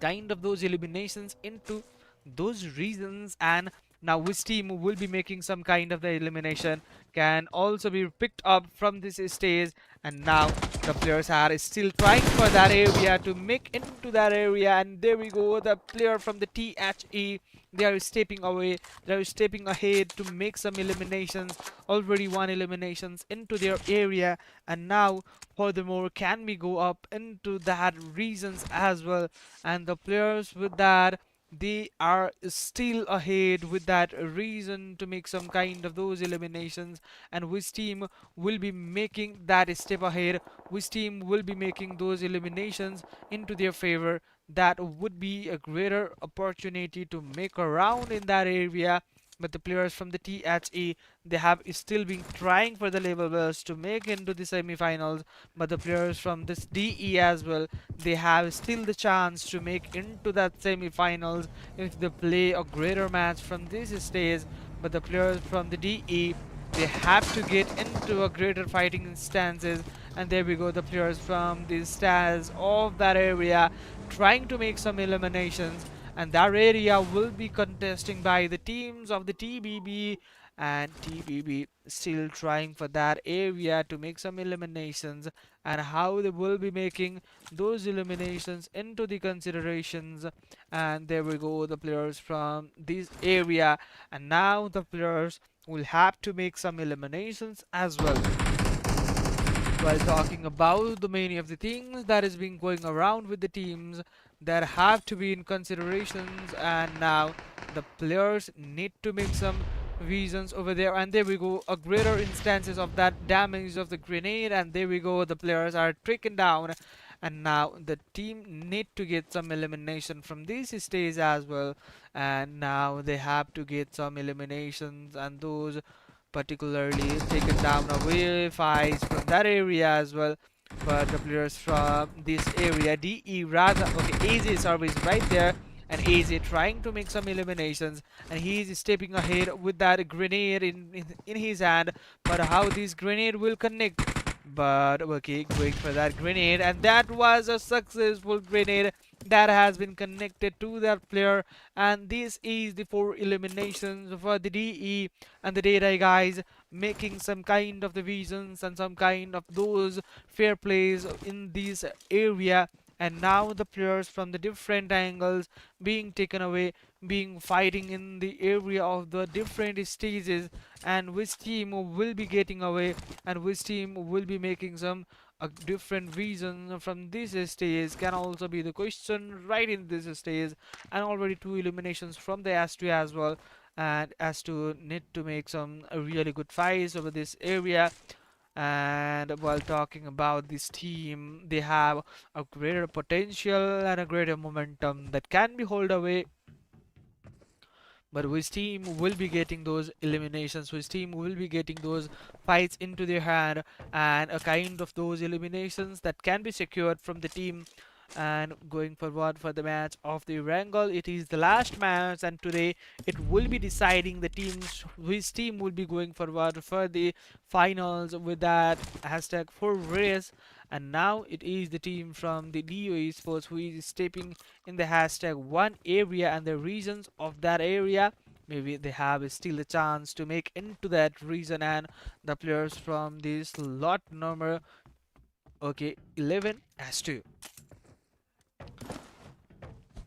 kind of those eliminations into those reasons. And now which team will be making some kind of the elimination can also be picked up from this stage. And now the players are still trying for that area to make into that area, and there we go, the player from the THE, they are stepping away, they are stepping ahead to make some eliminations, already one eliminations into their area. And now furthermore can we go up into that regions as well, and the players with that, they are still ahead with that reason to make some kind of those eliminations. And which team will be making that step ahead, which team will be making those eliminations into their favor, that would be a greater opportunity to make a round in that area. But the players from the THE, they have still been trying for the level bells to make into the semi-finals, but the players from this DE as well, they have still the chance to make into that semi-finals if they play a greater match from this stage. But the players from the DE, they have to get into a greater fighting instances. And there we go, the players from the stars of that area trying to make some eliminations, and that area will be contesting by the teams of the TBB, and TBB still trying for that area to make some eliminations, and how they will be making those eliminations into the considerations. And there we go, the players from this area, and now the players will have to make some eliminations as well. while talking about the many of the things that is being going around with the teams that have to be in considerations, and now the players need to make some visions over there, and there we go, a greater instances of that damage of the grenade, and there we go, the players are taken down, and now the team need to get some elimination from this stage as well, and now they have to get some eliminations, and those particularly taken down away fights from that area as well. But the players from this area, DE rather, okay, AZ service right there, and AZ trying to make some eliminations, and he's stepping ahead with that grenade in his hand. But how this grenade will connect? But okay, going for that grenade, and that was a successful grenade that has been connected to that player, and this is the 4 eliminations for the DE and the data guys, making some kind of divisions and some kind of those fair plays in this area, and now the players from the different angles being taken away, being fighting in the area of the different stages, and which team will be getting away and which team will be making some a different reason from this stage can also be the question right in this stage. And already 2 eliminations from the S2 as well, and S2 need to make some really good fights over this area. And while talking about this team, they have a greater potential and a greater momentum that can be held away, but which team will be getting those eliminations, which team will be getting those fights into their hand, and a kind of those eliminations that can be secured from the team. And going forward for the match of the Wrangle, it is the last match, and today it will be deciding the teams, which team will be going forward for the finals with that hashtag for race. And now it is the team from the Neo Esports who is stepping in the hashtag 1 area, and the regions of that area, maybe they have still a chance to make into that region. And the players from this lot number, okay, 11 as 2.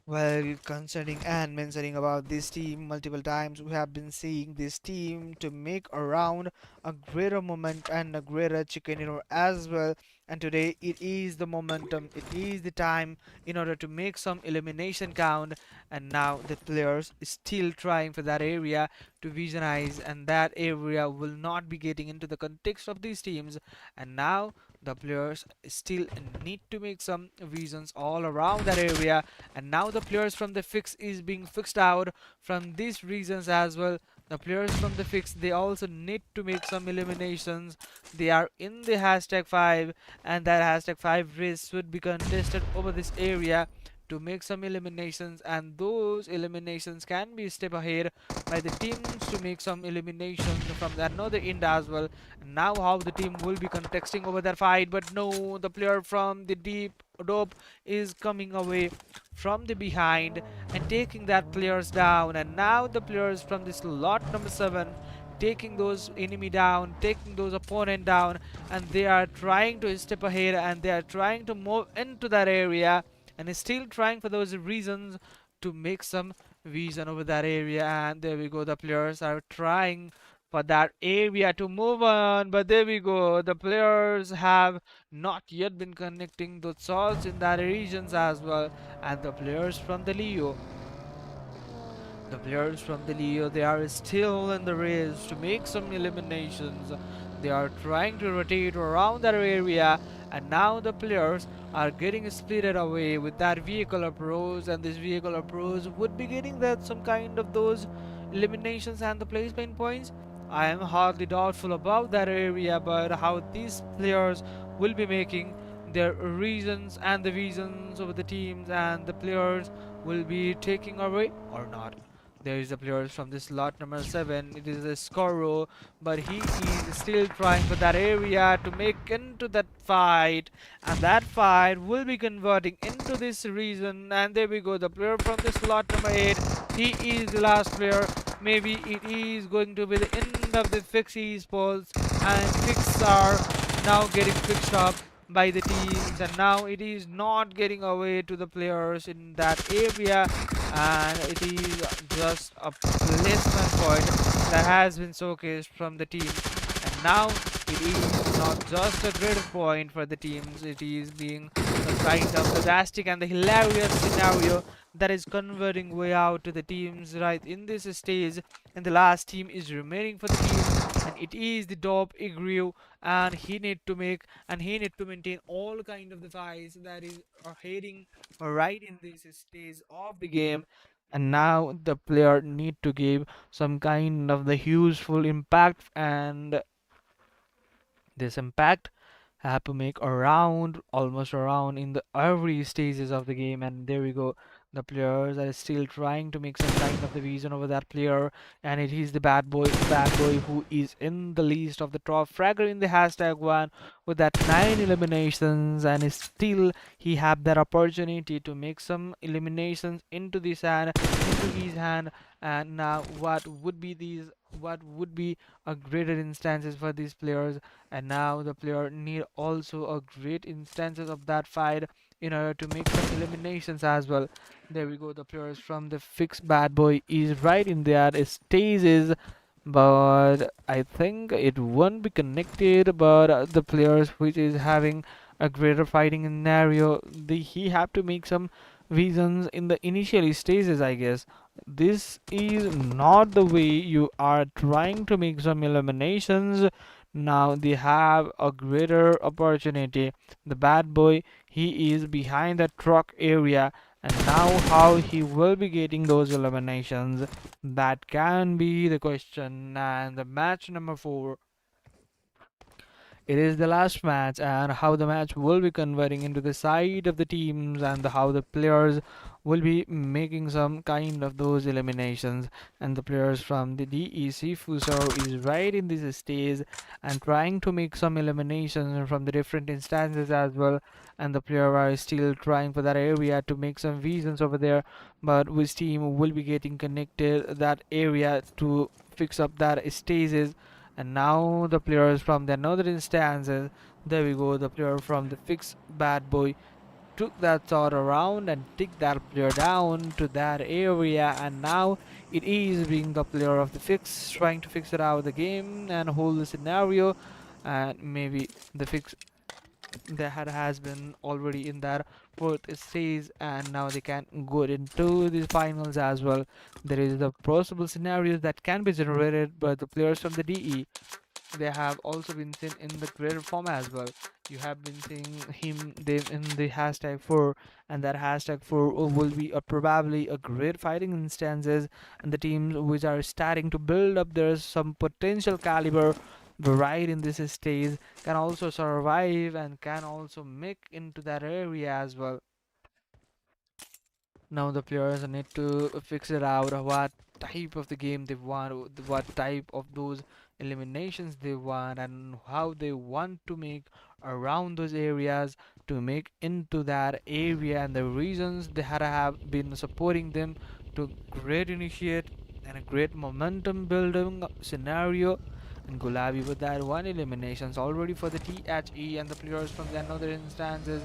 Well, concerning and mentioning about this team multiple times, we have been seeing this team to make around a greater moment and a greater chicken dinner as well. And today it is the momentum, it is the time in order to make some elimination count. And now the players is still trying for that area to visionize, and that area will not be getting into the context of these teams. And now the players still need to make some visions all around that area, and now the players from the fix is being fixed out from these regions as well. The players from the fix, they also need to make some eliminations. They are in the hashtag 5, and that hashtag 5 race should be contested over this area to make some eliminations, and those eliminations can be step ahead by the teams to make some eliminations from another end as well. And now how the team will be contesting over that fight, but no, the player from the deep dope is coming away from the behind and taking that players down. And now the players from this lot number 7 taking those enemy down, taking those opponent down, and they are trying to step ahead, and they are trying to move into that area, and is still trying for those reasons to make some vision over that area. And there we go, the players are trying for that area to move on, but there we go, the players have not yet been connecting those salts in that regions as well. And the players from the Leo, they are still in the race to make some eliminations. They are trying to rotate around that area, and now the players are getting splitted away with that vehicle approach, and this vehicle approach would be getting that some kind of those eliminations and the placement points. I am hardly doubtful about that area, but how these players will be making their reasons and the visions of the teams, and the players will be taking away or not. There is a player from this lot number 7. It is a Scoro, but he is still trying for that area to make into that fight, and that fight will be converting into this region. And there we go, the player from this lot number 8. He is the last player. Maybe it is going to be the end of the Fix Esports, and Fix are now getting fixed up by the teams, and now it is not getting away to the players in that area, and it is just a placement point that has been showcased from the team. And now it is not just a great point for the teams, it is being a kind of fantastic and the hilarious scenario that is converting way out to the teams right in this stage. And the last team is remaining for the team, and it is the top Igrew, and he need to maintain all kind of the fights that is heading right in this stage of the game. And now the player need to give some kind of the useful impact, and this impact have to make around almost around in the early stages of the game. And there we go, the players are still trying to make some kind of the vision over that player, and it is the bad boy who is in the list of the top fragger in the hashtag one with that 9 eliminations, and still he have that opportunity to make some eliminations into his hand. And now what would be a greater instances for these players, and now the player need also a great instances of that fight in order to make some eliminations as well. There we go, the players from the fixed bad boy is right in there stages, but I think it won't be connected. But the players which is having a greater fighting scenario, he have to make some visions in the initial stages, I guess. This is not the way you are trying to make some eliminations. Now they have a greater opportunity. The bad boy, he is behind the truck area, and now how he will be getting those eliminations, that can be the question. And the match number 4, it is the last match, and how the match will be converting into the side of the teams, and how the players will be making some kind of those eliminations. And the players from the DEC Fusor is right in this stage and trying to make some eliminations from the different instances as well. And the player are still trying for that area to make some visions over there, but which team will be getting connected that area to fix up that stages. And now the players from the another instances, there we go, the player from the fixed bad boy took that thought around and took that player down to that area. And now it is being the player of the fix trying to fix it out of the game and hold the scenario. And maybe the fix that has been already in that fourth stage, and now they can go into the finals as well. There is the possible scenarios that can be generated by the players from the DE. They have also been seen in the creator form as well. You have been seeing them in the hashtag 4, and that hashtag 4 will be probably a great fighting instances, and the teams which are starting to build up there's some potential caliber right in this stage can also survive and can also make into that area as well. Now the players need to fix it out what type of the game they want, what type of those eliminations they want, and how they want to make around those areas to make into that area, and the reasons they had have been supporting them to great initiate and a great momentum building scenario. And Gulabi with that one eliminations already for the THE, and the players from the another instances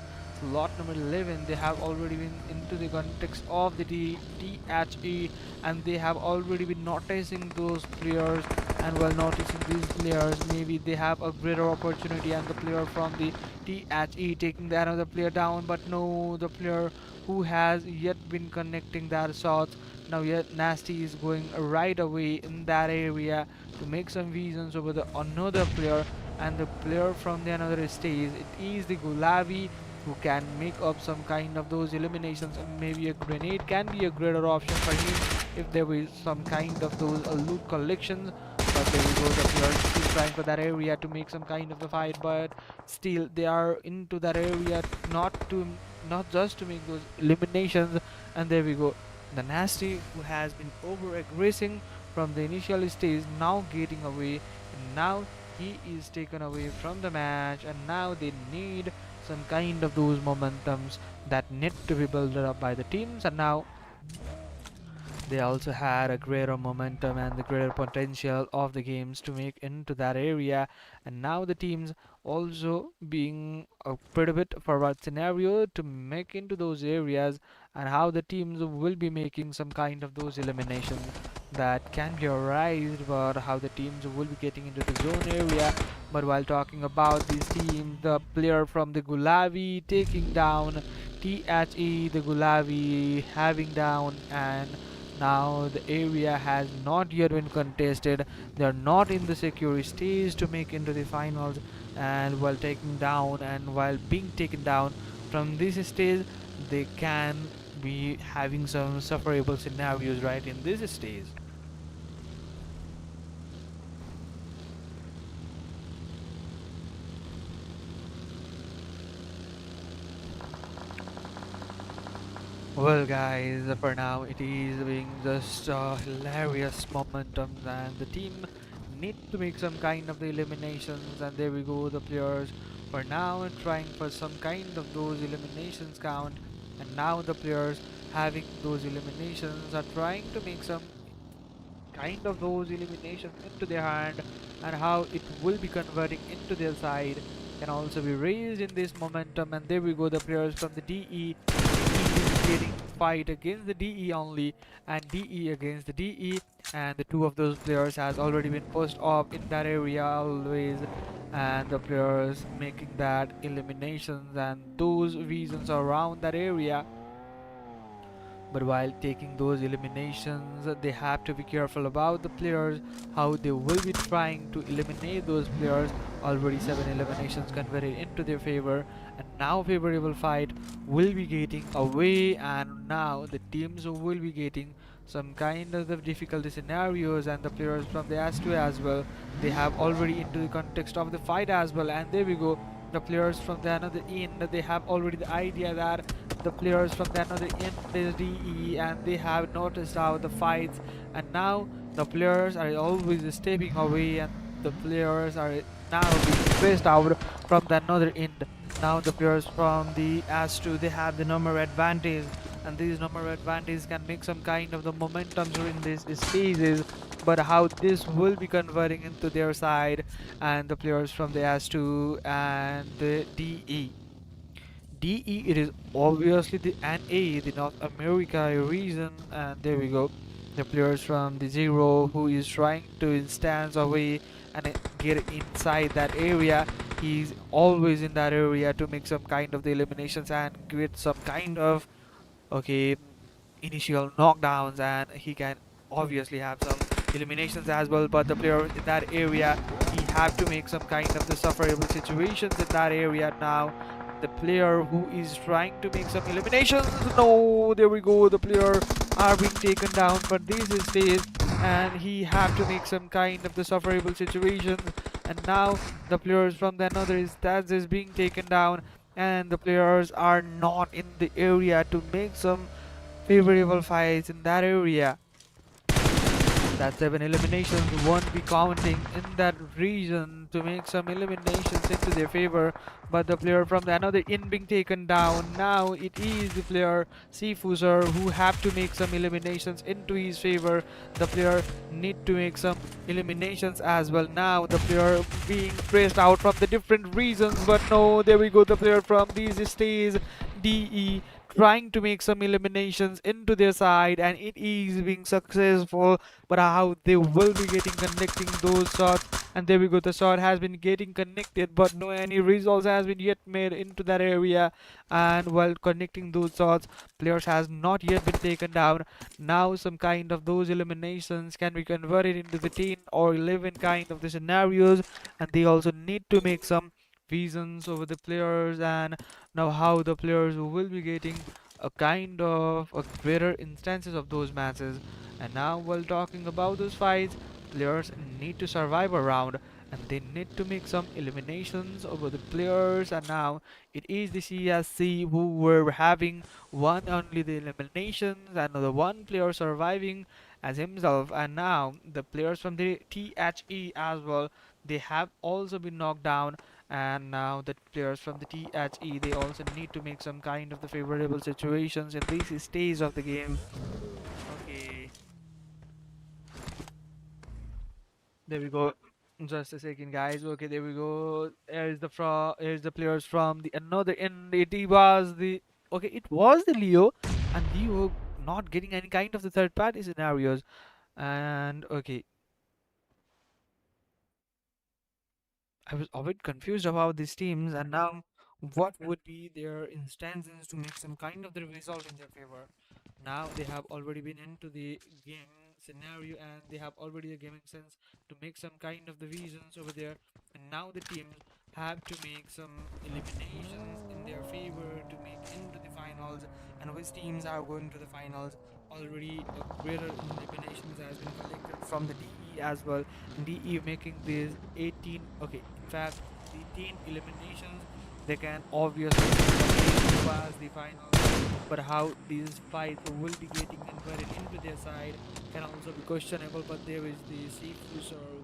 lot number 11, they have already been into the context of the THE, and they have already been noticing those players. And while noticing these players, maybe they have a greater opportunity, and the player from the THE taking the another player down. But no, the player who has yet been connecting that shots, now yet Nasty is going right away in that area to make some visions over the another player. And the player from the another stage, it is the Gulabi who can make up some kind of those eliminations, and maybe a grenade can be a greater option for him if there is some kind of those loot collections. But there we go, the players still trying for that area to make some kind of the fight, but still they are into that area not just to make those eliminations. And there we go, the Nasty who has been over aggressing from the initial stage now getting away, and now he is taken away from the match, and now they need some kind of those momentums that need to be built up by the teams. And now they also had a greater momentum and the greater potential of the games to make into that area. And now the teams also being a pretty bit forward scenario to make into those areas, and how the teams will be making some kind of those eliminations. that can be arised about how the teams will be getting into the zone area. But while talking about these teams, the player from the Gulavi taking down THE, the Gulavi having down, and now the area has not yet been contested. They are not in the secure stage to make into the finals, and while taking down and while being taken down from this stage, they can be having some sufferable scenarios right in this stage. Well, guys, for now it is being just a hilarious momentum, and the team need to make some kind of the eliminations. And there we go, the players for now trying for some kind of those eliminations count, and now the players having those eliminations are trying to make some kind of those eliminations into their hand, and how it will be converting into their side can also be raised in this momentum. And there we go, the players from the DE is getting fight against the DE only, and DE against the DE, and the two of those players has already been pushed off in that area always, and the players making that eliminations and those reasons around that area. But while taking those eliminations, they have to be careful about the players, how they will be trying to eliminate those players. Already 7 eliminations converted into their favor, and now favorable fight will be getting away, and now the teams will be getting some kind of the difficulty scenarios, and the players from the S2 as well, they have already into the context of the fight as well. And there we go, the players from the another end, they have already the idea that the players from the another end is DE, and they have noticed how the fights, and now the players are always stepping away, and the players are now being pressed out from the another end. Now the players from the S2, they have the number advantage, and these number advantage can make some kind of the momentum during these stages. But how this will be converting into their side, and the players from the S2 and the DE. DE, it is obviously the NA, the North America region, and there we go. The players from the Zero, who is trying to instance away and get inside that area. He's always in that area to make some kind of the eliminations and create some kind of, okay, initial knockdowns, and he can obviously have some eliminations as well. But the player in that area, he have to make some kind of the sufferable situations in that area. Now the player who is trying to make some eliminations, no, there we go, the player are being taken down, but this is stage, and he have to make some kind of the sufferable situations. And now the players from the another is that is being taken down, and the players are not in the area to make some favorable fights in that area. That 7 eliminations won't be counting in that region to make some eliminations into their favor. But the player from the another in being taken down, now it is the player Sifuser who have to make some eliminations into his favor. The player need to make some eliminations as well. Now the player being pressed out from the different reasons, but no, there we go, the player from these stays DE trying to make some eliminations into their side, and it is being successful. But how they will be getting connecting those shots, and there we go, the shot has been getting connected, but no any results has been yet made into that area. And while connecting those shots, players has not yet been taken down. Now some kind of those eliminations can be converted into the 10 or 11 kind of the scenarios, and they also need to make some visions over the players. And now how the players will be getting a kind of a better instances of those matches. And now while talking about those fights, players need to survive a round, and they need to make some eliminations over the players. And now it is the CSC who were having one only the eliminations, and the one player surviving as himself. And now the players from the THE as well, they have also been knocked down. And now the players from the THE, they also need to make some kind of the favorable situations in this stage of the game. Okay, there we go. Just a second, guys. Okay, there we go. Here's the players from the another end. It was the okay. It was the Leo, and Leo not getting any kind of the third party scenarios. And okay, I was a bit confused about these teams, and now what would be their instances to make some kind of the result in their favor? Now they have already been into the game scenario and they have already a gaming sense to make some kind of the reasons over there, and now the teams have to make some eliminations in their favor to make into the finals, and which teams are going to the finals. Already a greater eliminations has been collected from the DE as well. DE making these 18, okay, in fact 18 eliminations. They can obviously pass the finals, but how these fights will be getting converted into their side can also be questionable. But there is the Seafus or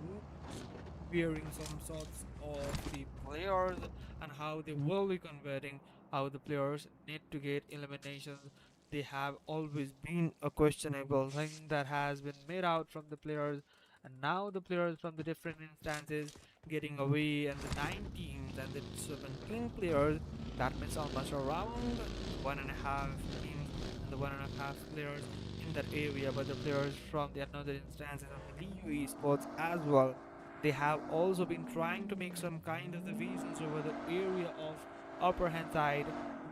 wearing some sorts of the players and how they will be converting, how the players need to get eliminations. They have always been a questionable thing that has been made out from the players, and now the players from the different instances getting away, and the 9 teams and the 17 players, that means almost around 1.5 teams and the 1.5 players in that area. But the players from the another instances of the DU Esports as well, they have also been trying to make some kind of the reasons over the area of upper hand side,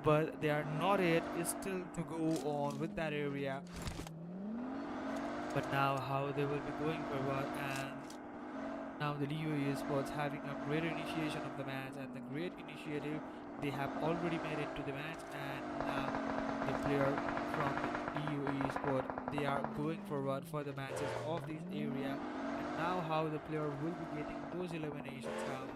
but they are not yet still to go on with that area. But now how they will be going forward, and now the DOE Esports having a great initiation of the match and the great initiative they have already made it to the match, and now the player from the DOE Esport, they are going forward for the matches of this area, and now how the player will be getting those eliminations count.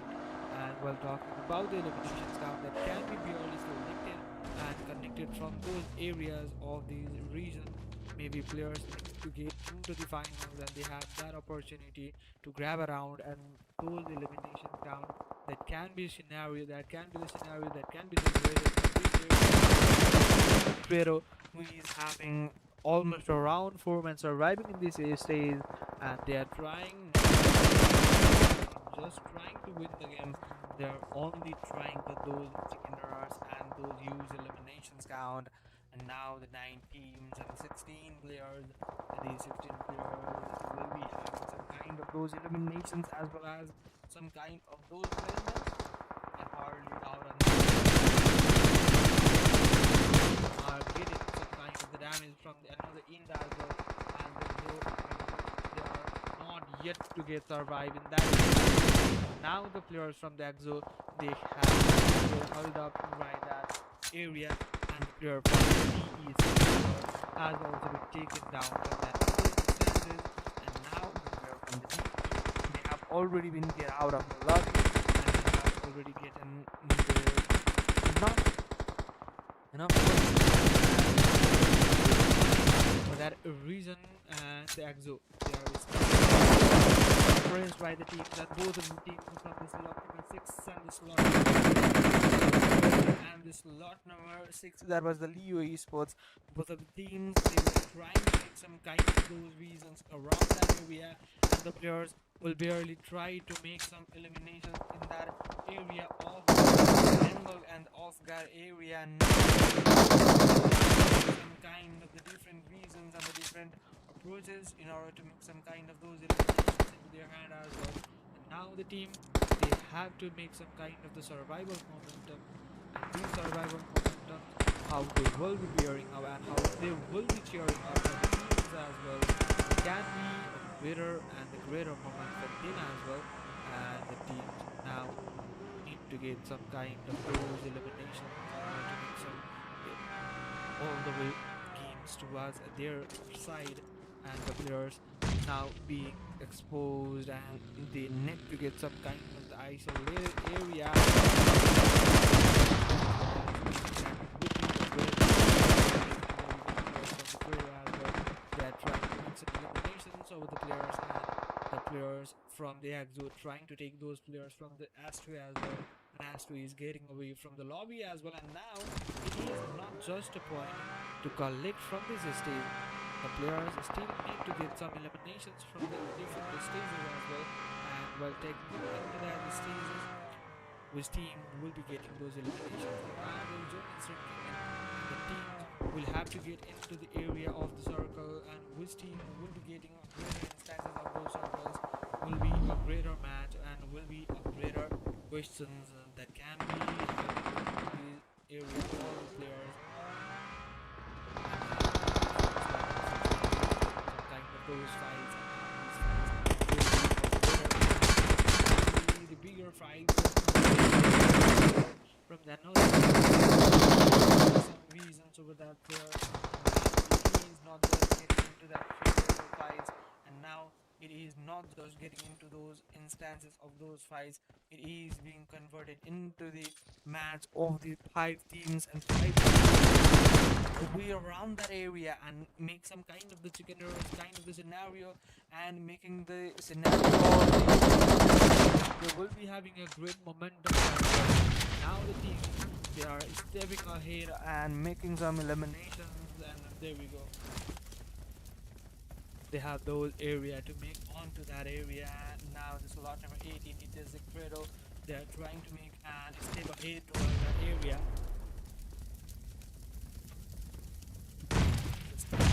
And while talking about the eliminations count that can be purely selected and connected from those areas of these regions, maybe players need to get into the finals and they have that opportunity to grab around, and those elimination count that can be scenario, that can be the scenario that can be generated from this credo, who is having almost around 4 men surviving in this stage, and they are trying just trying to win the game. They are only trying for those chicken runs and those huge eliminations count. And now the 9 teams and 16 players, and these 16 players will be having some kind of those eliminations as well as some kind of those wins, and hardly out on are getting some kind of the damage from the another end as well, and they are not yet to get survive in that area. Now the players from the exo, they have hurried up right that area, and the player from the DE has also been taken down from that other instances, and now the player from the DE, they have already been get out of the lobby, and they have already gotten enough for that reason. And the exo, they are praised by the teams, and both of the teams from the slot number 6 and the slot and the slot number 6, that was the Leo Esports. Both of the teams, they were trying to make some kind of those reasons around that area, and the players will barely try to make some eliminations in that area of angle and off guard area, and some kind of the different reasons and the different approaches in order to make some kind of those eliminations into their hand as well. And now the team, they have to make some kind of the survival momentum, and these survival momentum, how they will be bearing up and how they will be cheering up for the teams as well. It can be a greater and a greater moment for them as well, and the teams now need to get some kind of those eliminations in order to make some all the way games towards their side, and the players now being exposed, and they need to get some kind of the isolated area. They are trying to make some eliminations over the players, and the players from the exo trying to take those players from the S2 as well, and S2 is getting away from the lobby as well. And now it is not just a point to collect from this stage, the players still need to get some eliminations from the different stages as well, and while taking into that stages, which team will be getting those eliminations. I will join the teams will have to get into the area of the circle, and which team will be getting greater instances of those circles will be a greater match and will be a greater questions that can be held in the area of all the players some kind of those fights, and these fights will be the bigger fights from the another some reasons over that player. Now he is not just getting into that physical fights, and now it is not just getting into those instances of those fights. It is being converted into the match of the 5 teams and 5 teams to be around that area and make some kind of the chicken roast kind of the scenario, and making the scenario they will be having a great momentum. Now the team they are stepping ahead and making some eliminations, and there we go. They have those area to make onto that area. Now this lot number 18, it is the credo. They are trying to make and step ahead towards that area.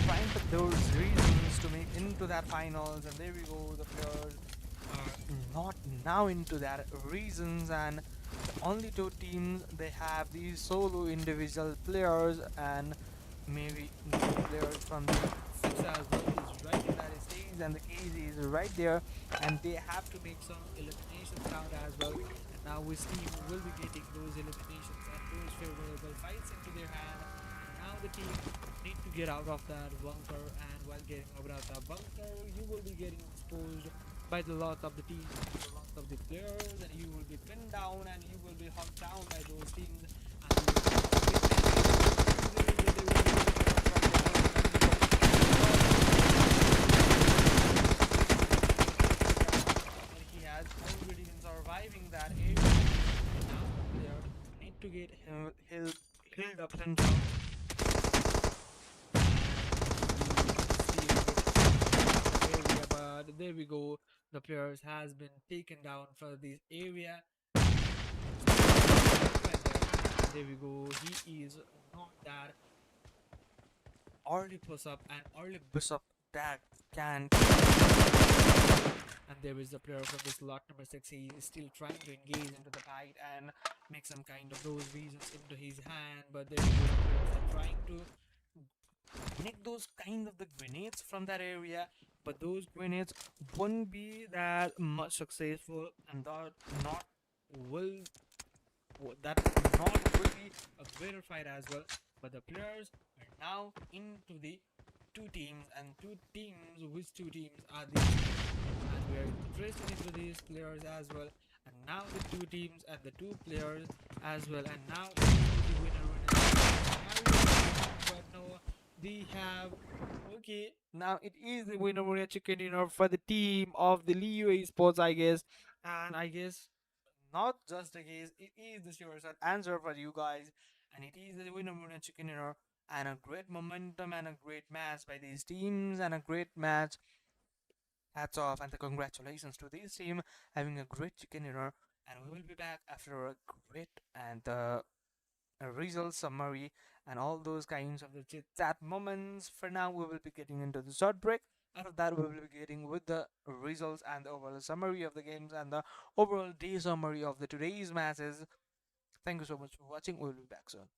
Trying for those reasons to make into that finals, and there we go. The players are not now into that reasons, and the only 2 teams they have these solo individual players, and maybe the players from the six as well is right in that stage, and the KZ is right there, and they have to make some elimination count as well. And now which team will be getting those eliminations and those favorable fights into their hand. And now the team need to get out of that bunker, and while getting out of that bunker, you will be getting exposed by the lot of the teams, the lot of the players, and you will be pinned down and you will be hugged down by those teams, and you and he has already been surviving that area. Now they need to get healed up and down. Area, but there we go. The players has been taken down for this area. There we go. He is not that early push up and early push up that can. And there is the player from this lot number 6. He is still trying to engage into the fight and make some kind of those reasons into his hand, but there is the players are trying to make those kind of the grenades from that area, but those grenades won't be that much successful, and that not will that not will be a greater fight as well. But the players are now into the 2 teams, and 2 teams, which 2 teams are these, and we are interested into these players as well. And now the 2 teams and the 2 players as well, and now it is the winner, but no, they have. Okay, now it is the winner chicken dinner for the team of the Leo Esports, I guess. And I guess not just the case, it is the sure shot answer for you guys, and it is the winner chicken dinner, and a great momentum and a great match by these teams, and a great match. Hats off and the congratulations to this team having a great chicken dinner, and we will be back after a great and a result summary and all those kinds of the chit chat moments. For now, we will be getting into the short break. After that, we will be getting with the results and the overall summary of the games and the overall day summary of the today's matches. Thank you so much for watching. We will be back soon.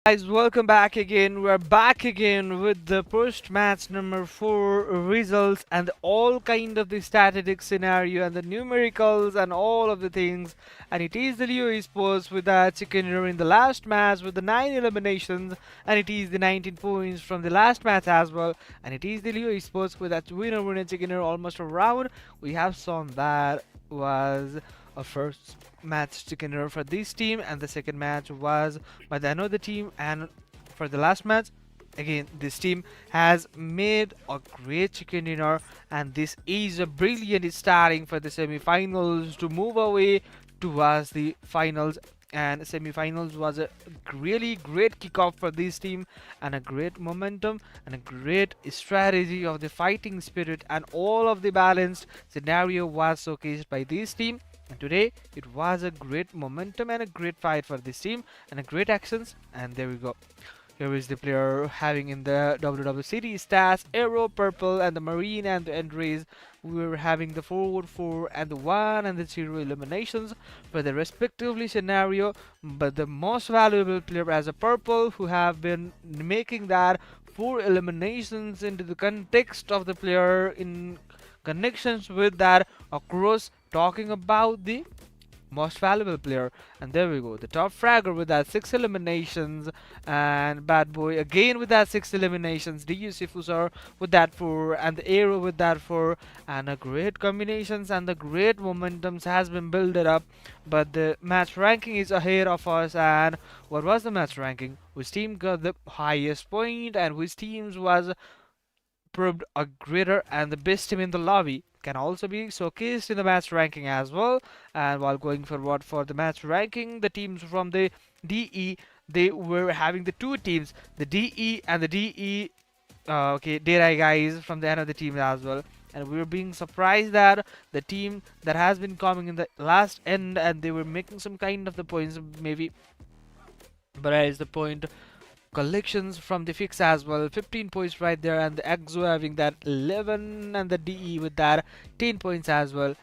Guys, welcome back again. We're back again with the post match number 4 results and all kind of the statistic scenario and the numericals and all of the things. And it is the Leo Esports with that chicken dinner in the last match with the 9 eliminations, and it is the 19 points from the last match as well. And it is the Leo Esports with that winner chicken dinner almost around. We have shown that was a first match chicken dinner for this team, and the second match was by the another team. And for the last match, again this team has made a great chicken dinner, and this is a brilliant starting for the semi-finals to move away towards the finals. And semi-finals was a really great kickoff for this team, and a great momentum and a great strategy of the fighting spirit and all of the balanced scenario was showcased by this team. And today it was a great momentum and a great fight for this team and a great actions. And there we go. Here is the player having in the WWCD stats Arrow, Purple, and the Marine and the Entries. We were having the 4-4 and the 1 and the 0 eliminations for the respectively scenario. But the most valuable player as a Purple, who have been making that 4 eliminations into the context of the player in connections with that across, talking about the most valuable player. And there we go, the top fragger with that 6 eliminations, and Bad Boy again with that 6 eliminations, DUC Fusar with that 4, and the Arrow with that 4, and a great combinations and the great momentums has been built up. But the match ranking is ahead of us. And what was the match ranking? Which team got the highest point and which teams was proved a greater and the best team in the lobby can also be showcased in the match ranking as well. And while going forward for the match ranking, the teams from the DE, they were having the two teams, the DE and the DE, okay, Data guys from the another team as well. And we were being surprised that the team that has been coming in the last end and they were making some kind of the points maybe, but as the point collections from the fix as well, 15 points right there, and the Exo having that 11, and the DE with that 10 points as well,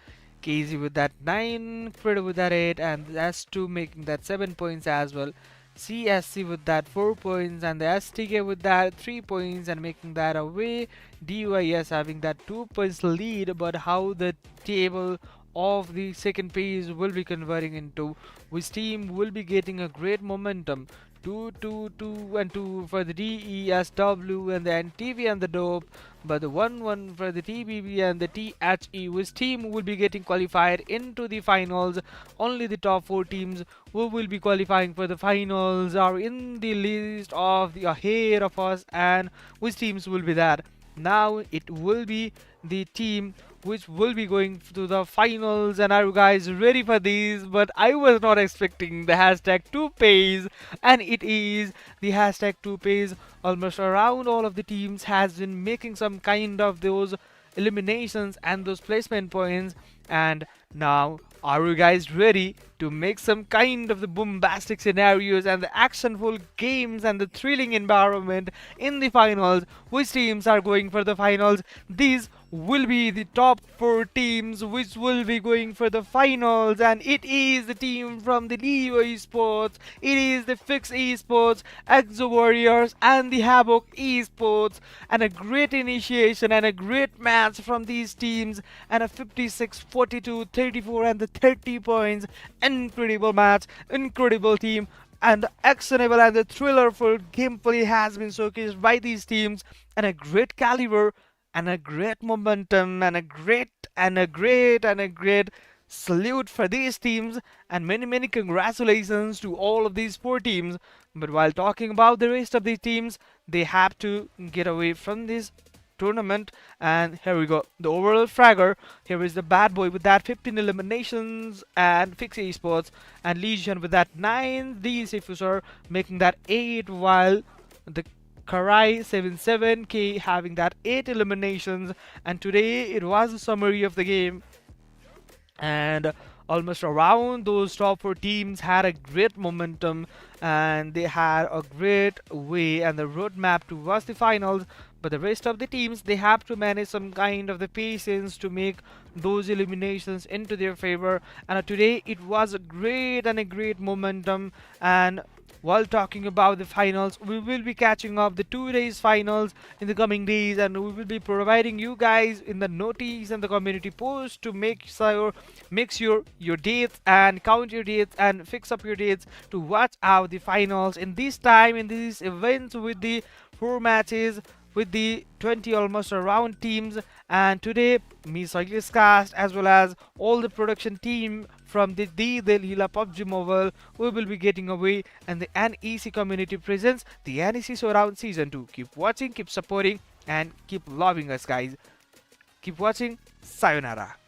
KZ with that 9, Credo with that 8, and the S2 making that 7 points as well, CSC with that 4 points, and the STK with that 3 points and making that away, DYS having that 2 points lead. But how the table of the second phase will be converting into, which team will be getting a great momentum, 2, 2, 2, and 2 for the DESW and the NTV and the Dope, but the 1, 1 for the TBB and the THE, which team will be getting qualified into the finals. Only the top 4 teams who will be qualifying for the finals are in the list of the ahead of us. And which teams will be that? Now it will be the team which will be going to the finals. And are you guys ready for these? But I was not expecting the hashtag 2pays, and it is the hashtag 2pays. Almost around all of the teams has been making some kind of those eliminations and those placement points. And now are you guys ready to make some kind of the bombastic scenarios and the actionful games and the thrilling environment in the finals? Which teams are going for the finals? These will be the top 4 teams which will be going for the finals, and it is the team from the Leo Esports, it is the Fix Esports, Exo Warriors, and the Havoc Esports. And a great initiation and a great match from these teams, and a 56, 42, 34, and the 30 points. Incredible match, incredible team, and the actionable and the thrillerful gameplay has been showcased by these teams, and a great caliber and a great momentum and a great salute for these teams, and many congratulations to all of these 4 teams. But while talking about the rest of the teams, they have to get away from this tournament. And here we go, the overall fragger. Here is the Bad Boy with that 15 eliminations, and Fix Esports and Legion with that 9, the Sifusar making that 8, while the Karai 77K having that 8 eliminations. And today it was a summary of the game, and almost around those top 4 teams had a great momentum and they had a great way and the roadmap towards the finals. But the rest of the teams, they have to manage some kind of the patience to make those eliminations into their favor. And today it was a great momentum, and while talking about the finals, we will be catching up the 2 days finals in the coming days, and we will be providing you guys in the notice and the community post to make sure your dates and count your dates and fix up your dates to watch out the finals in this time in these events with the 4 matches with the 20 almost around teams. And today me Cyclist Cast as well as all the production team from the Delilah PUBG Mobile, we will be getting away and the NEC community presents the NEC Showdown Season 2. Keep watching, keep supporting, and keep loving us, guys. Keep watching. Sayonara.